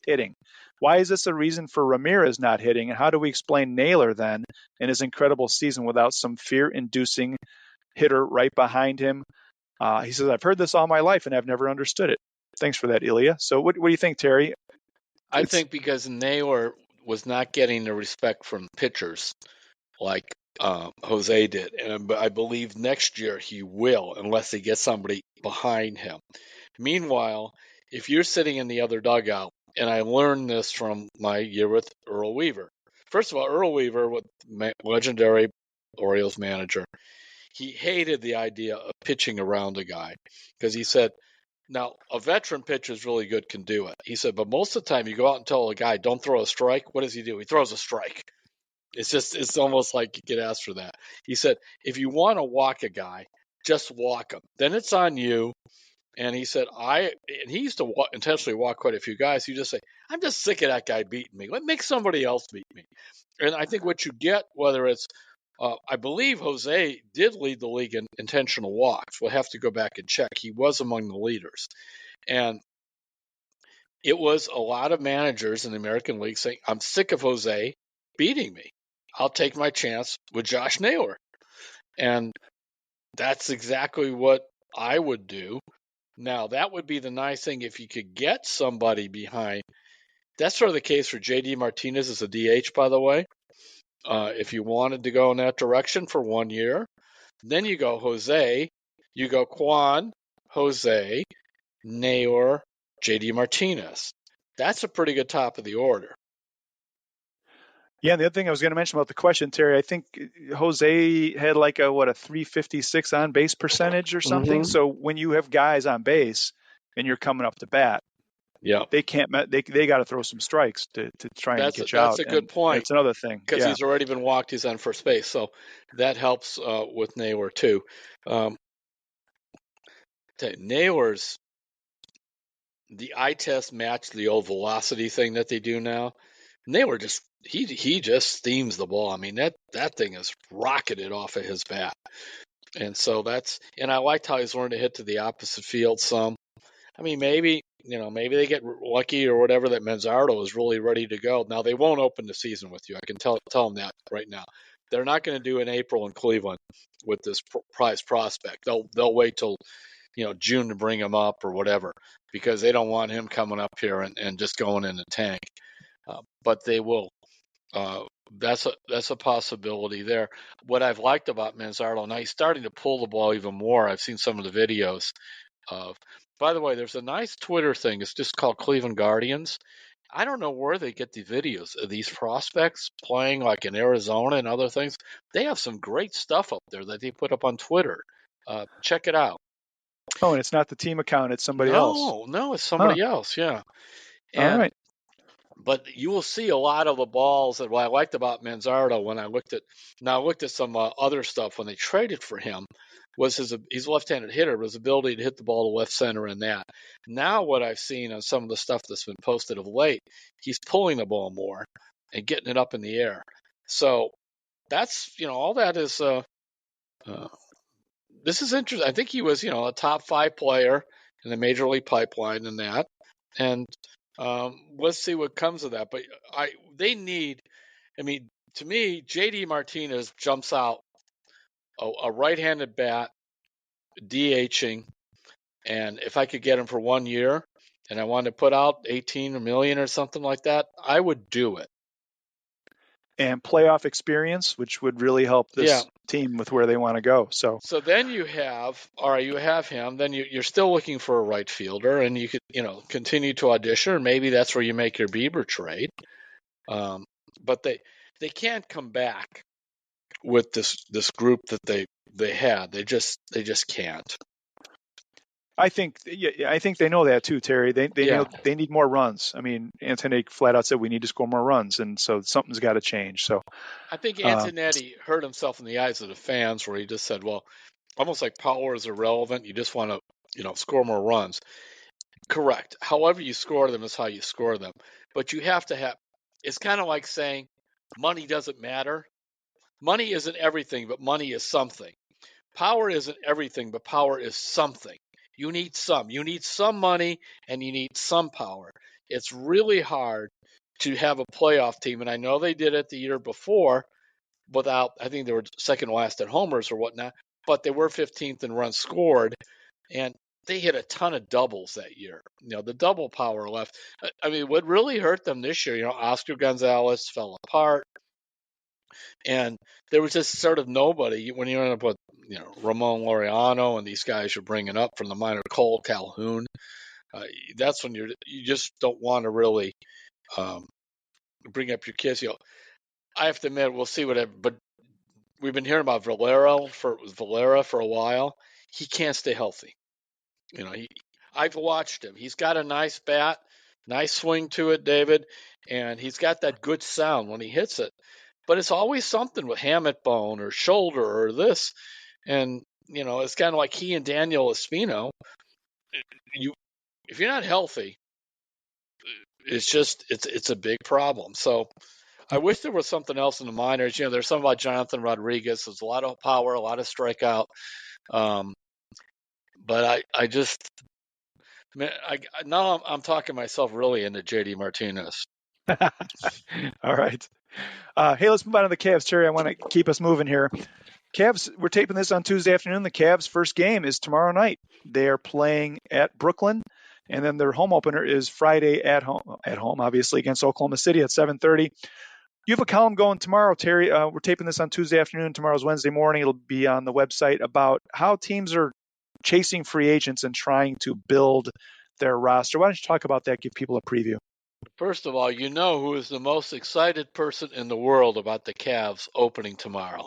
hitting. Why is this a reason for Ramirez not hitting? And how do we explain Naylor then in his incredible season without some fear-inducing hitter right behind him? He says, I've heard this all my life and I've never understood it. Thanks for that, Ilya. So what do you think, Terry? I think because Naylor was not getting the respect from pitchers like Jose did. And I believe next year he will, unless he gets somebody behind him. Meanwhile, if you're sitting in the other dugout, and I learned this from my year with Earl Weaver. First of all, Earl Weaver, legendary Orioles manager, he hated the idea of pitching around a guy because he said, now, a veteran pitcher is really good, can do it. He said, but most of the time you go out and tell a guy, don't throw a strike. What does he do? He throws a strike. It's almost like you get asked for that. He said, if you want to walk a guy, just walk him. Then it's on you. And he said, and he used to intentionally walk quite a few guys. He just say, I'm just sick of that guy beating me. Let make somebody else beat me. And I think what you get, whether it's, I believe Jose did lead the league in intentional walks. We'll have to go back and check. He was among the leaders. And it was a lot of managers in the American League saying, I'm sick of Jose beating me. I'll take my chance with Josh Naylor. And that's exactly what I would do. Now, that would be the nice thing if you could get somebody behind. That's sort of the case for J.D. Martinez as a DH, by the way. If you wanted to go in that direction for 1 year, then you go Jose, you go Kwan, Jose, Naylor, J.D. Martinez. That's a pretty good top of the order. Yeah, and the other thing I was going to mention about the question, Terry, I think Jose had like a 356 on base percentage or something. Mm-hmm. So when you have guys on base and you're coming up to bat, yeah, they can't. They got to throw some strikes to try and get you out. That's a good point. It's another thing Because yeah. he's already been walked. He's on first base, so that helps with Naylor too. Naylor's the eye test matched the old velocity thing that they do now. Naylor just he just steams the ball. I mean that thing is rocketed off of his bat, and so and I liked how he's learned to hit to the opposite field some. I mean, maybe they get lucky or whatever that Manzardo is really ready to go. Now they won't open the season with you. I can tell them that right now. They're not going to do in April in Cleveland with this prize prospect. They'll wait till June to bring him up or whatever, because they don't want him coming up here and just going in the tank. But they will. That's a possibility there. What I've liked about Manzardo, now he's starting to pull the ball even more. I've seen some of the videos of. By the way, there's a nice Twitter thing. It's just called Cleveland Guardians. I don't know where they get the videos of these prospects playing, like in Arizona and other things. They have some great stuff up there that they put up on Twitter. Check it out. Oh, and it's not the team account; it's somebody else. No, it's somebody else. Yeah, All right. But you will see a lot of the balls that what I liked about Manzardo when I looked at some other stuff when they traded for him was he's a left-handed hitter, but his ability to hit the ball to left center and that. Now what I've seen on some of the stuff that's been posted of late, he's pulling the ball more and getting it up in the air. So that's all that is. This is interesting. I think he was a top 5 player in the major league pipeline in that, and let's see what comes of that. But they need. I mean, to me, JD Martinez jumps out a right-handed bat, DHing, and if I could get him for 1 year, and I wanted to put out 18 million or something like that, I would do it. And playoff experience, which would really help this team with where they want to go. So then you have him. Then you're still looking for a right fielder, and you could continue to audition. Or maybe that's where you make your Bieber trade. But they can't come back with this group that they had. They just can't. I think they know that too, Terry. They need more runs. I mean, Antonetti flat out said we need to score more runs, and so something's got to change. So I think Antonetti hurt himself in the eyes of the fans, where he just said, "Well, almost like power is irrelevant. You just want to score more runs." Correct. However you score them is how you score them. But you have to have. It's kind of like saying money doesn't matter. Money isn't everything, but money is something. Power isn't everything, but power is something. You need some. You need some money, and you need some power. It's really hard to have a playoff team, and I know they did it the year before without, I think they were second last at homers or whatnot, but they were 15th in runs scored, and they hit a ton of doubles that year. The double power left. I mean, what really hurt them this year, Oscar Gonzalez fell apart. And there was just sort of nobody when you end up with Ramon Laureano and these guys you're bringing up from the minor, Cole Calhoun. That's when you just don't want to really bring up your kids. I have to admit, we'll see whatever. But we've been hearing about Valera for a while. He can't stay healthy. I've watched him. He's got a nice bat, nice swing to it, David, and he's got that good sound when he hits it. But it's always something with hamate bone or shoulder or this. And, it's kind of like he and Daniel Espino. If you're not healthy, it's a big problem. So I wish there was something else in the minors. There's something about Jonathan Rodriguez. There's a lot of power, a lot of strikeout. But I just, man, now I'm talking myself really into JD Martinez. All right. Hey, let's move on to the Cavs, Terry. I want to keep us moving here. Cavs, we're taping this on Tuesday afternoon. The Cavs' first game is tomorrow night. They are playing at Brooklyn, and then their home opener is Friday at home, obviously, against Oklahoma City at 7:30. You have a column going tomorrow, Terry. We're taping this on Tuesday afternoon. Tomorrow's Wednesday morning. It'll be on the website about how teams are chasing free agents and trying to build their roster. Why don't you talk about that, give people a preview? First of all, who is the most excited person in the world about the Cavs opening tomorrow?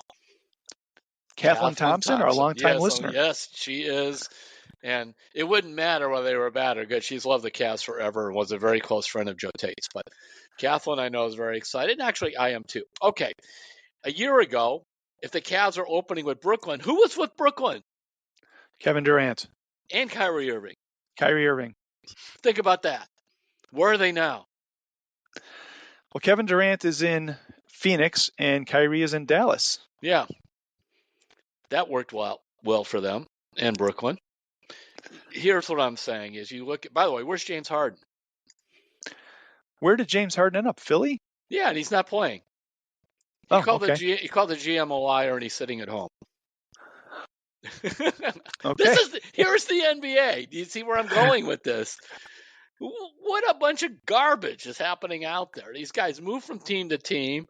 Kathleen Thompson, our longtime listener. Yes, she is. And it wouldn't matter whether they were bad or good. She's loved the Cavs forever and was a very close friend of Joe Tate's. But Kathleen, I know, is very excited. And actually, I am too. Okay. A year ago, if the Cavs are opening with Brooklyn, who was with Brooklyn? Kevin Durant. And Kyrie Irving. Kyrie Irving. Think about that. Where are they now? Well, Kevin Durant is in Phoenix and Kyrie is in Dallas. Yeah. That worked well for them and Brooklyn. here's what I'm saying is you look at, by the way, where's James Harden? Where did James Harden end up? Philly? Yeah, and he's not playing. He Oh, called okay. he called the GM a liar, and he's sitting at home. Okay. Here's the NBA. Do you see where I'm going with this? What a bunch of garbage is happening out there. These guys move from team to team.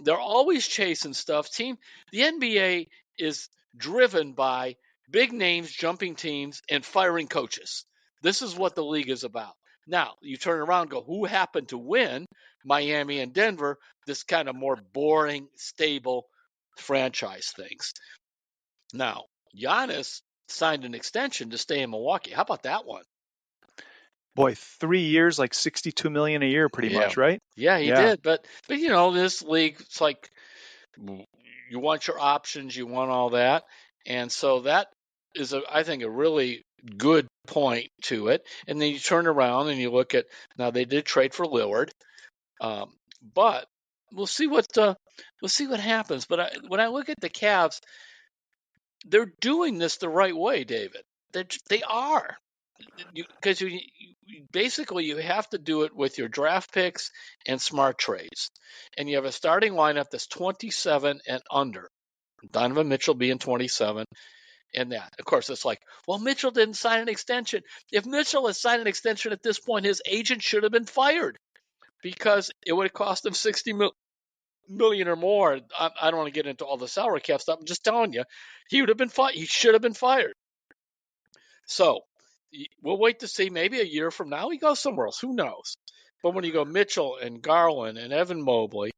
They're always chasing stuff. The NBA is driven by big names jumping teams and firing coaches. This is what the league is about. Now, you turn around and go, who happened to win? Miami and Denver, this kind of more boring, stable franchise things. Now, Giannis signed an extension to stay in Milwaukee. How about that one? Boy, 3 years, like $62 million a year, pretty much, right? Yeah, he Yeah. did. But this league, it's like you want your options, you want all that, and so that is, I think, a really good point to it. And then you turn around and you look at, now they did trade for Lillard, but we'll see what happens. But when I look at the Cavs, they're doing this the right way, David. They are. Because you basically you have to do it with your draft picks and smart trades, and you have a starting lineup that's 27 and under. Donovan Mitchell being 27, and that, of course, it's like, well, Mitchell didn't sign an extension. If Mitchell has signed an extension at this point, his agent should have been fired because it would have cost him $60 million or more. I don't want to get into all the salary cap stuff. I'm just telling you, he would have been fired. He should have been fired. So we'll wait to see. Maybe a year from now he goes somewhere else. Who knows? But when you go Mitchell and Garland and Evan Mobley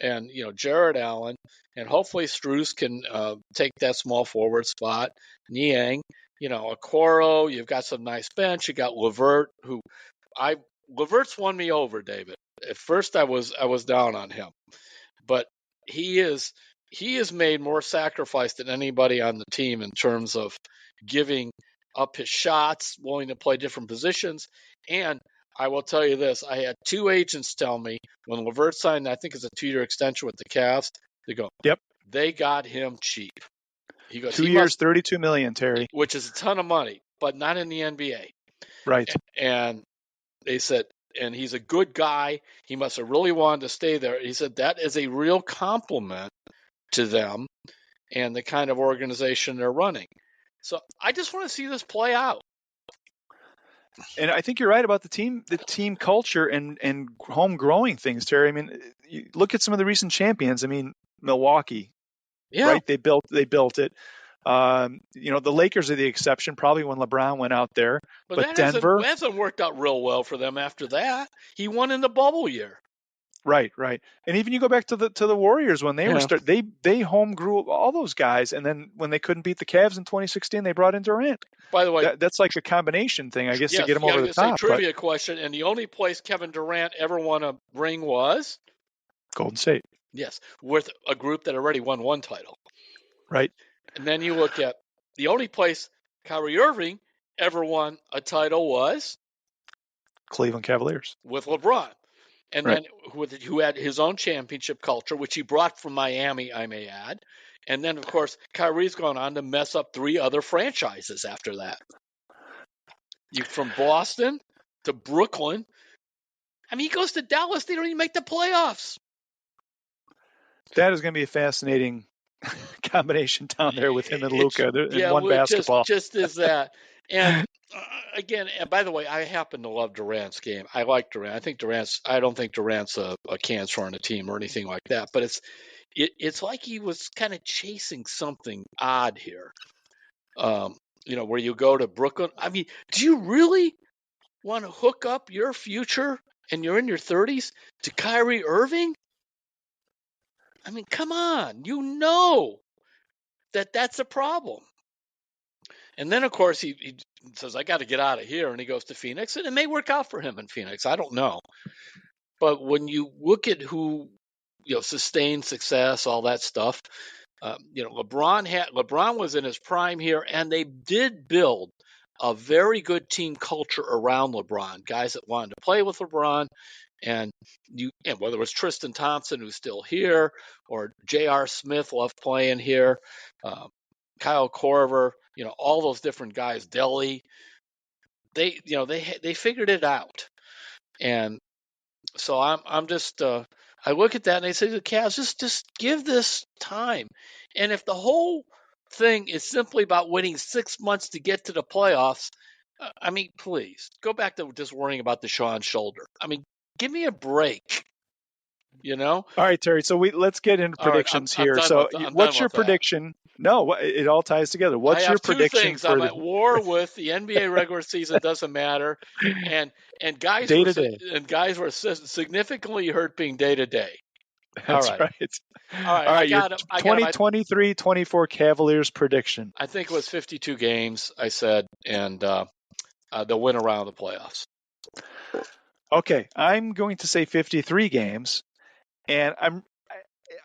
and Jared Allen, and hopefully Strus can take that small forward spot, Niang, Okoro, you've got some nice bench. You got Levert, Levert's won me over, David. At first I was down on him, but he has made more sacrifice than anybody on the team in terms of giving up his shots, willing to play different positions. And I will tell you this, I had two agents tell me when Levert signed, I think it's a 2-year extension with the Cavs, they go, Yep. they got him cheap. He goes, 2 years, $32 million, Terry. which is a ton of money, but not in the NBA. Right. And they said, and he's a good guy. He must have really wanted to stay there. He said that is a real compliment to them and the kind of organization they're running. So I just want to see this play out. And I think you're right about the team culture and home growing things, Terry. I mean, you look at some of the recent champions. I mean, Milwaukee, right? They built it. The Lakers are the exception, probably when LeBron went out there. But Denver hasn't worked out real well for them after that. He won in the bubble year. Right. And even you go back to the Warriors when they were they home grew all those guys, and then when they couldn't beat the Cavs in 2016, they brought in Durant. By the way, that's like a combination thing, I guess, to get them over the top. Trivia question, and the only place Kevin Durant ever won a ring was Golden State. Yes, with a group that already won one title. Right. And then you look at the only place Kyrie Irving ever won a title was Cleveland Cavaliers with LeBron. And then who had his own championship culture, which he brought from Miami, I may add. And then, of course, Kyrie's gone on to mess up 3 other franchises after that. From Boston to Brooklyn. I mean, he goes to Dallas. They don't even make the playoffs. That is going to be a fascinating combination down there with him and Luka in one basketball. Just as that. And again, and by the way, I happen to love Durant's game. I like Durant. I don't think Durant's a cancer on a team or anything like that. But it's like he was kind of chasing something odd here. Where you go to Brooklyn. I mean, do you really want to hook up your future and you're in your 30s to Kyrie Irving? I mean, come on. You know that's a problem. And then, of course, he says, I got to get out of here. And he goes to Phoenix. And it may work out for him in Phoenix. I don't know. But when you look at who sustained success, all that stuff, LeBron was in his prime here. And they did build a very good team culture around LeBron. Guys that wanted to play with LeBron. And whether it was Tristan Thompson, who's still here, or J.R. Smith loved playing here, Kyle Korver, all those different guys, Delhi, they figured it out. And so I'm just I look at that and I say to the Cavs, just give this time. And if the whole thing is simply about waiting 6 months to get to the playoffs, I mean, please go back to just worrying about DeShaun's shoulder. I mean, give me a break. All right, Terry. So let's get into All right, predictions I'm here. done So with I'm done what's your with that. prediction? No, it all ties together. I What's your have two prediction things. for I'm the at war with the NBA regular season. Doesn't matter, and day to day? guys were significantly hurt being day to day. All That's right, right. all right. All I right, your got him. I got him. 2023-24 Cavaliers prediction. I think it was 52 games. I said, and they'll win around the playoffs. Okay, I'm going to say 53 games, and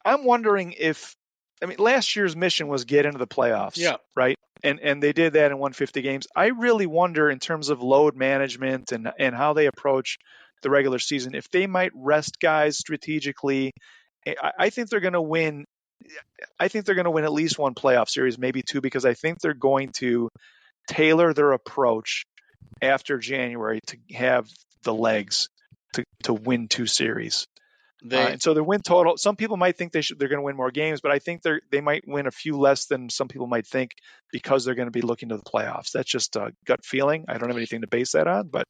I'm wondering if, I mean, last year's mission was get into the playoffs, Yeah. right? And they did that and won 50 games. I really wonder in terms of load management and how they approach the regular season, if they might rest guys strategically. I think they're going to win. I think they're going to win at least one playoff series, maybe two, because I think they're going to tailor their approach after January to have the legs to win two series. They And so the win total, some people might think they're going to win more games, but I think they might win a few less than some people might think because they're going to be looking to the playoffs. That's just a gut feeling. I don't have anything to base that on, but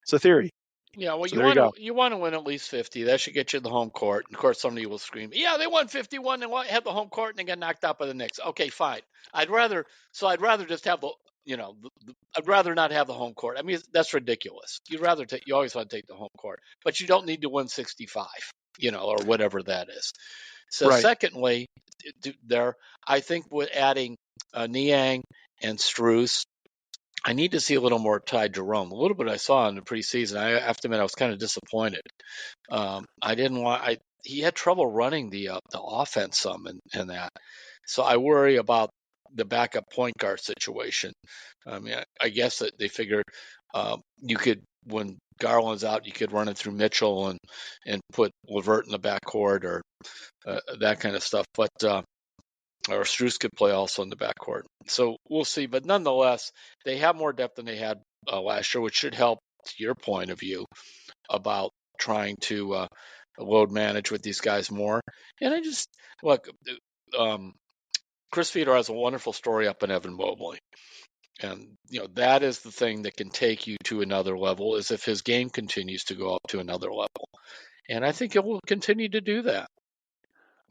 it's a theory. Yeah, well, So there you go. you want to win at least 50. That should get you the home court. And of course, somebody will scream, "Yeah, they won 51 and had the home court and they got knocked out by the Knicks." Okay, fine. I'd rather just have I'd rather not have the home court. I mean, that's ridiculous. You always want to take the home court, but you don't need to win 65, or whatever that is. So, Right. secondly, I think with adding Niang and Strus, I need to see a little more Ty Jerome. A little bit I saw in the preseason. I have to admit I was kind of disappointed. I didn't want. He had trouble running the offense some and that. So I worry about the backup point guard situation. I mean, I guess that they figured you could, when Garland's out, you could run it through Mitchell and put LeVert in the backcourt or that kind of stuff. But or Strus could play also in the backcourt. So we'll see. But nonetheless, they have more depth than they had last year, which should help, to your point of view, about trying to load manage with these guys more. And I just look, Chris Fedor has a wonderful story up in Evan Mobley. And that is the thing that can take you to another level, is if his game continues to go up to another level. And I think it will continue to do that.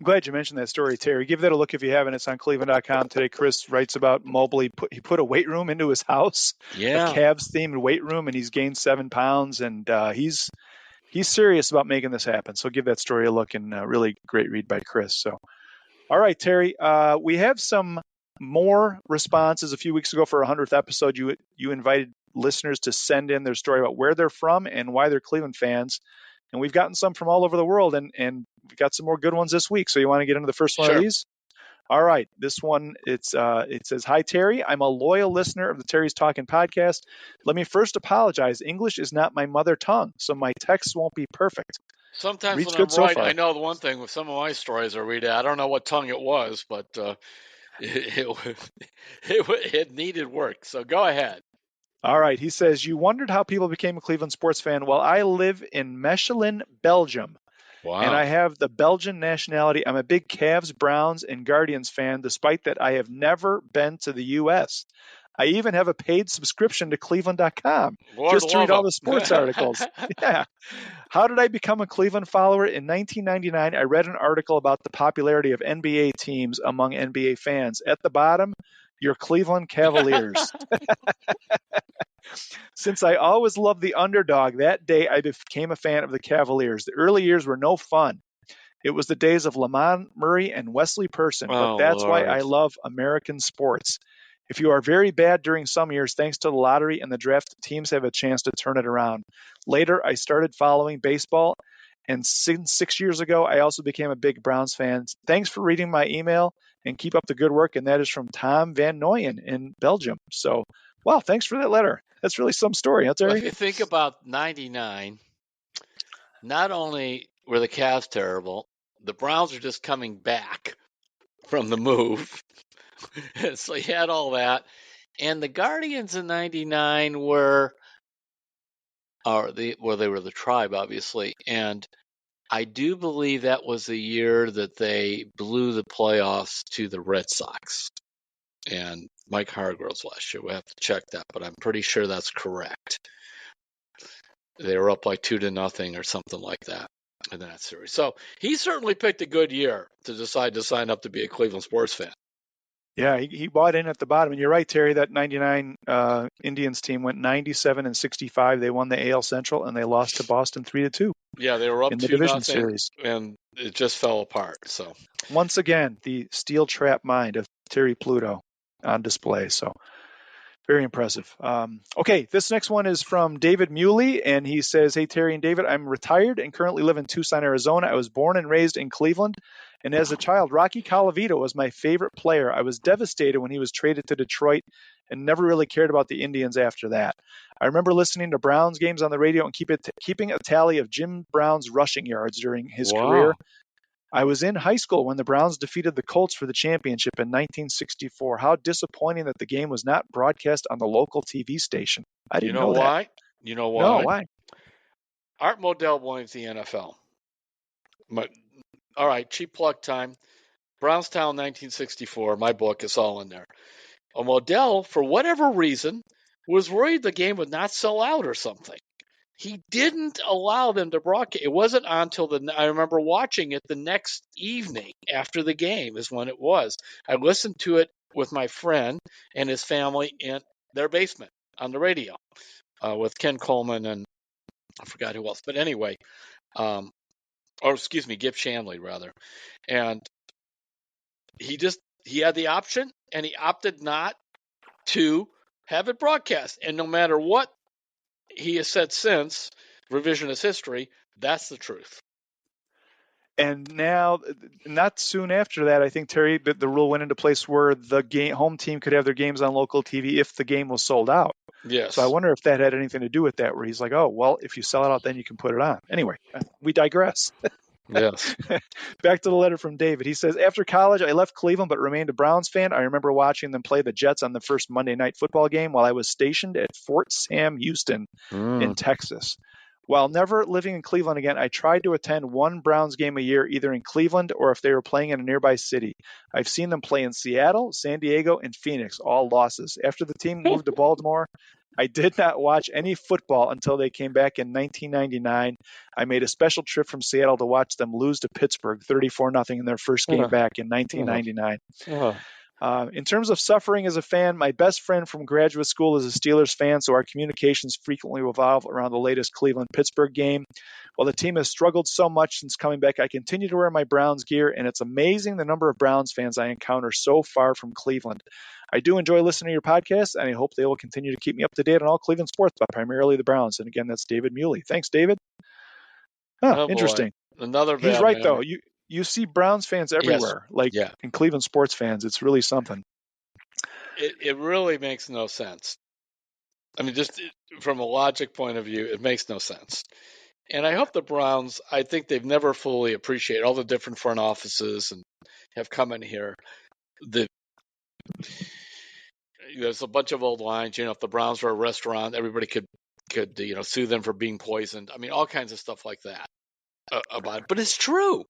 I'm glad you mentioned that story, Terry. Give that a look if you haven't. It's on cleveland.com today. Chris writes about Mobley. He put a weight room into his house, Yeah. a Cavs themed weight room, and he's gained 7 pounds. And he's serious about making this happen. So give that story a look, and really great read by Chris. So, all right, Terry, we have some more responses. A few weeks ago for our 100th episode, you invited listeners to send in their story about where they're from and why they're Cleveland fans. And we've gotten some from all over the world, and we've got some more good ones this week. So you want to get into the first one of these? All right. This one, it says, "Hi, Terry. I'm a loyal listener of the Terry's Talkin podcast. Let me first apologize. English is not my mother tongue, so my texts won't be perfect." Sometimes Reads when good I'm so right, far. I know the one thing with some of my stories I read. I don't know what tongue it was, but it needed work. So go ahead. All right. He says, "You wondered how people became a Cleveland sports fan. Well, I live in Mechelen, Belgium. And Wow. I have the Belgian nationality. I'm a big Cavs, Browns, and Guardians fan, despite that I have never been to the U.S. I even have a paid subscription to cleveland.com Lord just to read love all him. the sports articles. Yeah. How did I become a Cleveland follower? In 1999, I read an article about the popularity of NBA teams among NBA fans. At the bottom, your Cleveland Cavaliers. Since I always loved the underdog, that day I became a fan of the Cavaliers. The early years were no fun. It was the days of Lamont Murray and Wesley Person, but Oh, that's why I Lord. love American sports. If you are very bad during some years, thanks to the lottery and the draft, teams have a chance to turn it around. Later, I started following baseball, and since 6 years ago, I also became a big Browns fan. Thanks for reading my email, and keep up the good work. And that is from Tom Van Noyen in Belgium. So, wow, thanks for that letter. That's really some story, huh, Well, Terry? if you think about 99, not only were the Cavs terrible, the Browns are just coming back from the move. So he had all that. And the Guardians in '99 were they were the Tribe, obviously. And I do believe that was the year that they blew the playoffs to the Red Sox. And Mike Hargrove's last year. We have to check that, but I'm pretty sure that's correct. They were up like 2-0 or something like that in that series. So he certainly picked a good year to decide to sign up to be a Cleveland sports fan. Yeah, he bought in at the bottom. And you're right, Terry, that 99 Indians team went 97-65. They won the AL Central, and they lost to Boston 3-2. Yeah, they were up in the 2-0, division series. and it just fell apart. So once again, the steel trap mind of Terry Pluto on display. So very impressive. Okay, this next one is from David Muley, and he says, "Hey, Terry and David, I'm retired and currently live in Tucson, Arizona. I was born and raised in Cleveland, and as a child, Rocky Colavito was my favorite player. I was devastated when he was traded to Detroit and never really cared about the Indians after that. I remember listening to Browns games on the radio and keeping a tally of Jim Brown's rushing yards during his career. I was in high school when the Browns defeated the Colts for the championship in 1964. How disappointing that the game was not broadcast on the local TV station. I didn't know that. Why? You know why? No, why? Art Modell blames the NFL. All right, cheap plug time. Brownstown, 1964. My book is all in there. Modell, for whatever reason, was worried the game would not sell out or something. He didn't allow them to broadcast. It wasn't until I remember watching it the next evening after the game is when it was. I listened to it with my friend and his family in their basement on the radio with Ken Coleman and I forgot who else. But anyway, Gibb Shanley rather. And he had the option and he opted not to have it broadcast. And no matter what he has said since, revisionist history, that's the truth. And now, not soon after that, I think, Terry, the rule went into place where the home team could have their games on local TV if the game was sold out. Yes. So I wonder if that had anything to do with that, where he's like, oh, well, if you sell it out, then you can put it on. Anyway, we digress. Yes. Back to the letter from David. He says, after college, I left Cleveland but remained a Browns fan. I remember watching them play the Jets on the first Monday night football game while I was stationed at Fort Sam Houston in Texas. While never living in Cleveland again, I tried to attend one Browns game a year, either in Cleveland or if they were playing in a nearby city. I've seen them play in Seattle, San Diego, and Phoenix, all losses. After the team moved to Baltimore, I did not watch any football until they came back in 1999. I made a special trip from Seattle to watch them lose to Pittsburgh 34-0 in their first game back in 1999. In terms of suffering as a fan, my best friend from graduate school is a Steelers fan, so our communications frequently revolve around the latest Cleveland-Pittsburgh game. While the team has struggled so much since coming back, I continue to wear my Browns gear, and it's amazing the number of Browns fans I encounter so far from Cleveland. I do enjoy listening to your podcast, and I hope they will continue to keep me up to date on all Cleveland sports, but primarily the Browns. And again, that's David Muley. Thanks, David. Interesting. Another He's right, though. You see Browns fans everywhere, in Cleveland sports fans. It's really something. It really makes no sense. I mean, just from a logic point of view, it makes no sense. And I hope the Browns, I think they've never fully appreciated all the different front offices and have come in here. There's a bunch of old lines, if the Browns were a restaurant, everybody could sue them for being poisoned. I mean, all kinds of stuff like that about it. But it's true.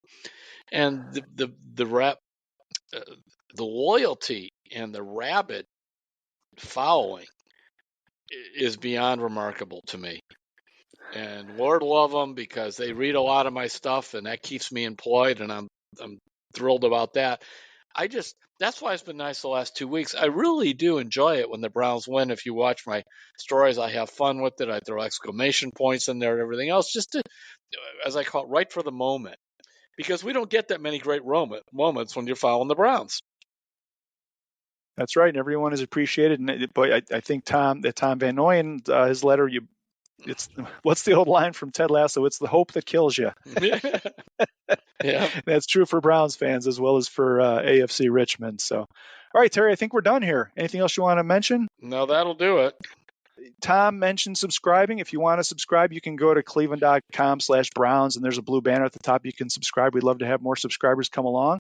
And the loyalty and the rabid following is beyond remarkable to me. And Lord love them because they read a lot of my stuff and that keeps me employed and I'm thrilled about that. That's why it's been nice the last 2 weeks. I really do enjoy it when the Browns win. If you watch my stories, I have fun with it. I throw exclamation points in there and everything else just to, as I call it, right for the moment. Because we don't get that many great moments when you're following the Browns. That's right. And everyone is appreciated. And boy, I think Tom Van Noyen, his letter, what's the old line from Ted Lasso? It's the hope that kills you. Yeah. That's true for Browns fans as well as for AFC Richmond. So, all right, Terry, I think we're done here. Anything else you want to mention? No, that'll do it. Tom mentioned subscribing. If you want to subscribe, you can go to cleveland.com/Browns, and there's a blue banner at the top. You can subscribe. We'd love to have more subscribers come along.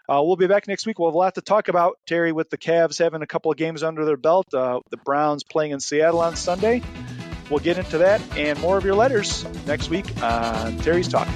We'll be back next week. We'll have a lot to talk about, Terry, with the Cavs having a couple of games under their belt, the Browns playing in Seattle on Sunday. We'll get into that and more of your letters next week on Terry's Talk.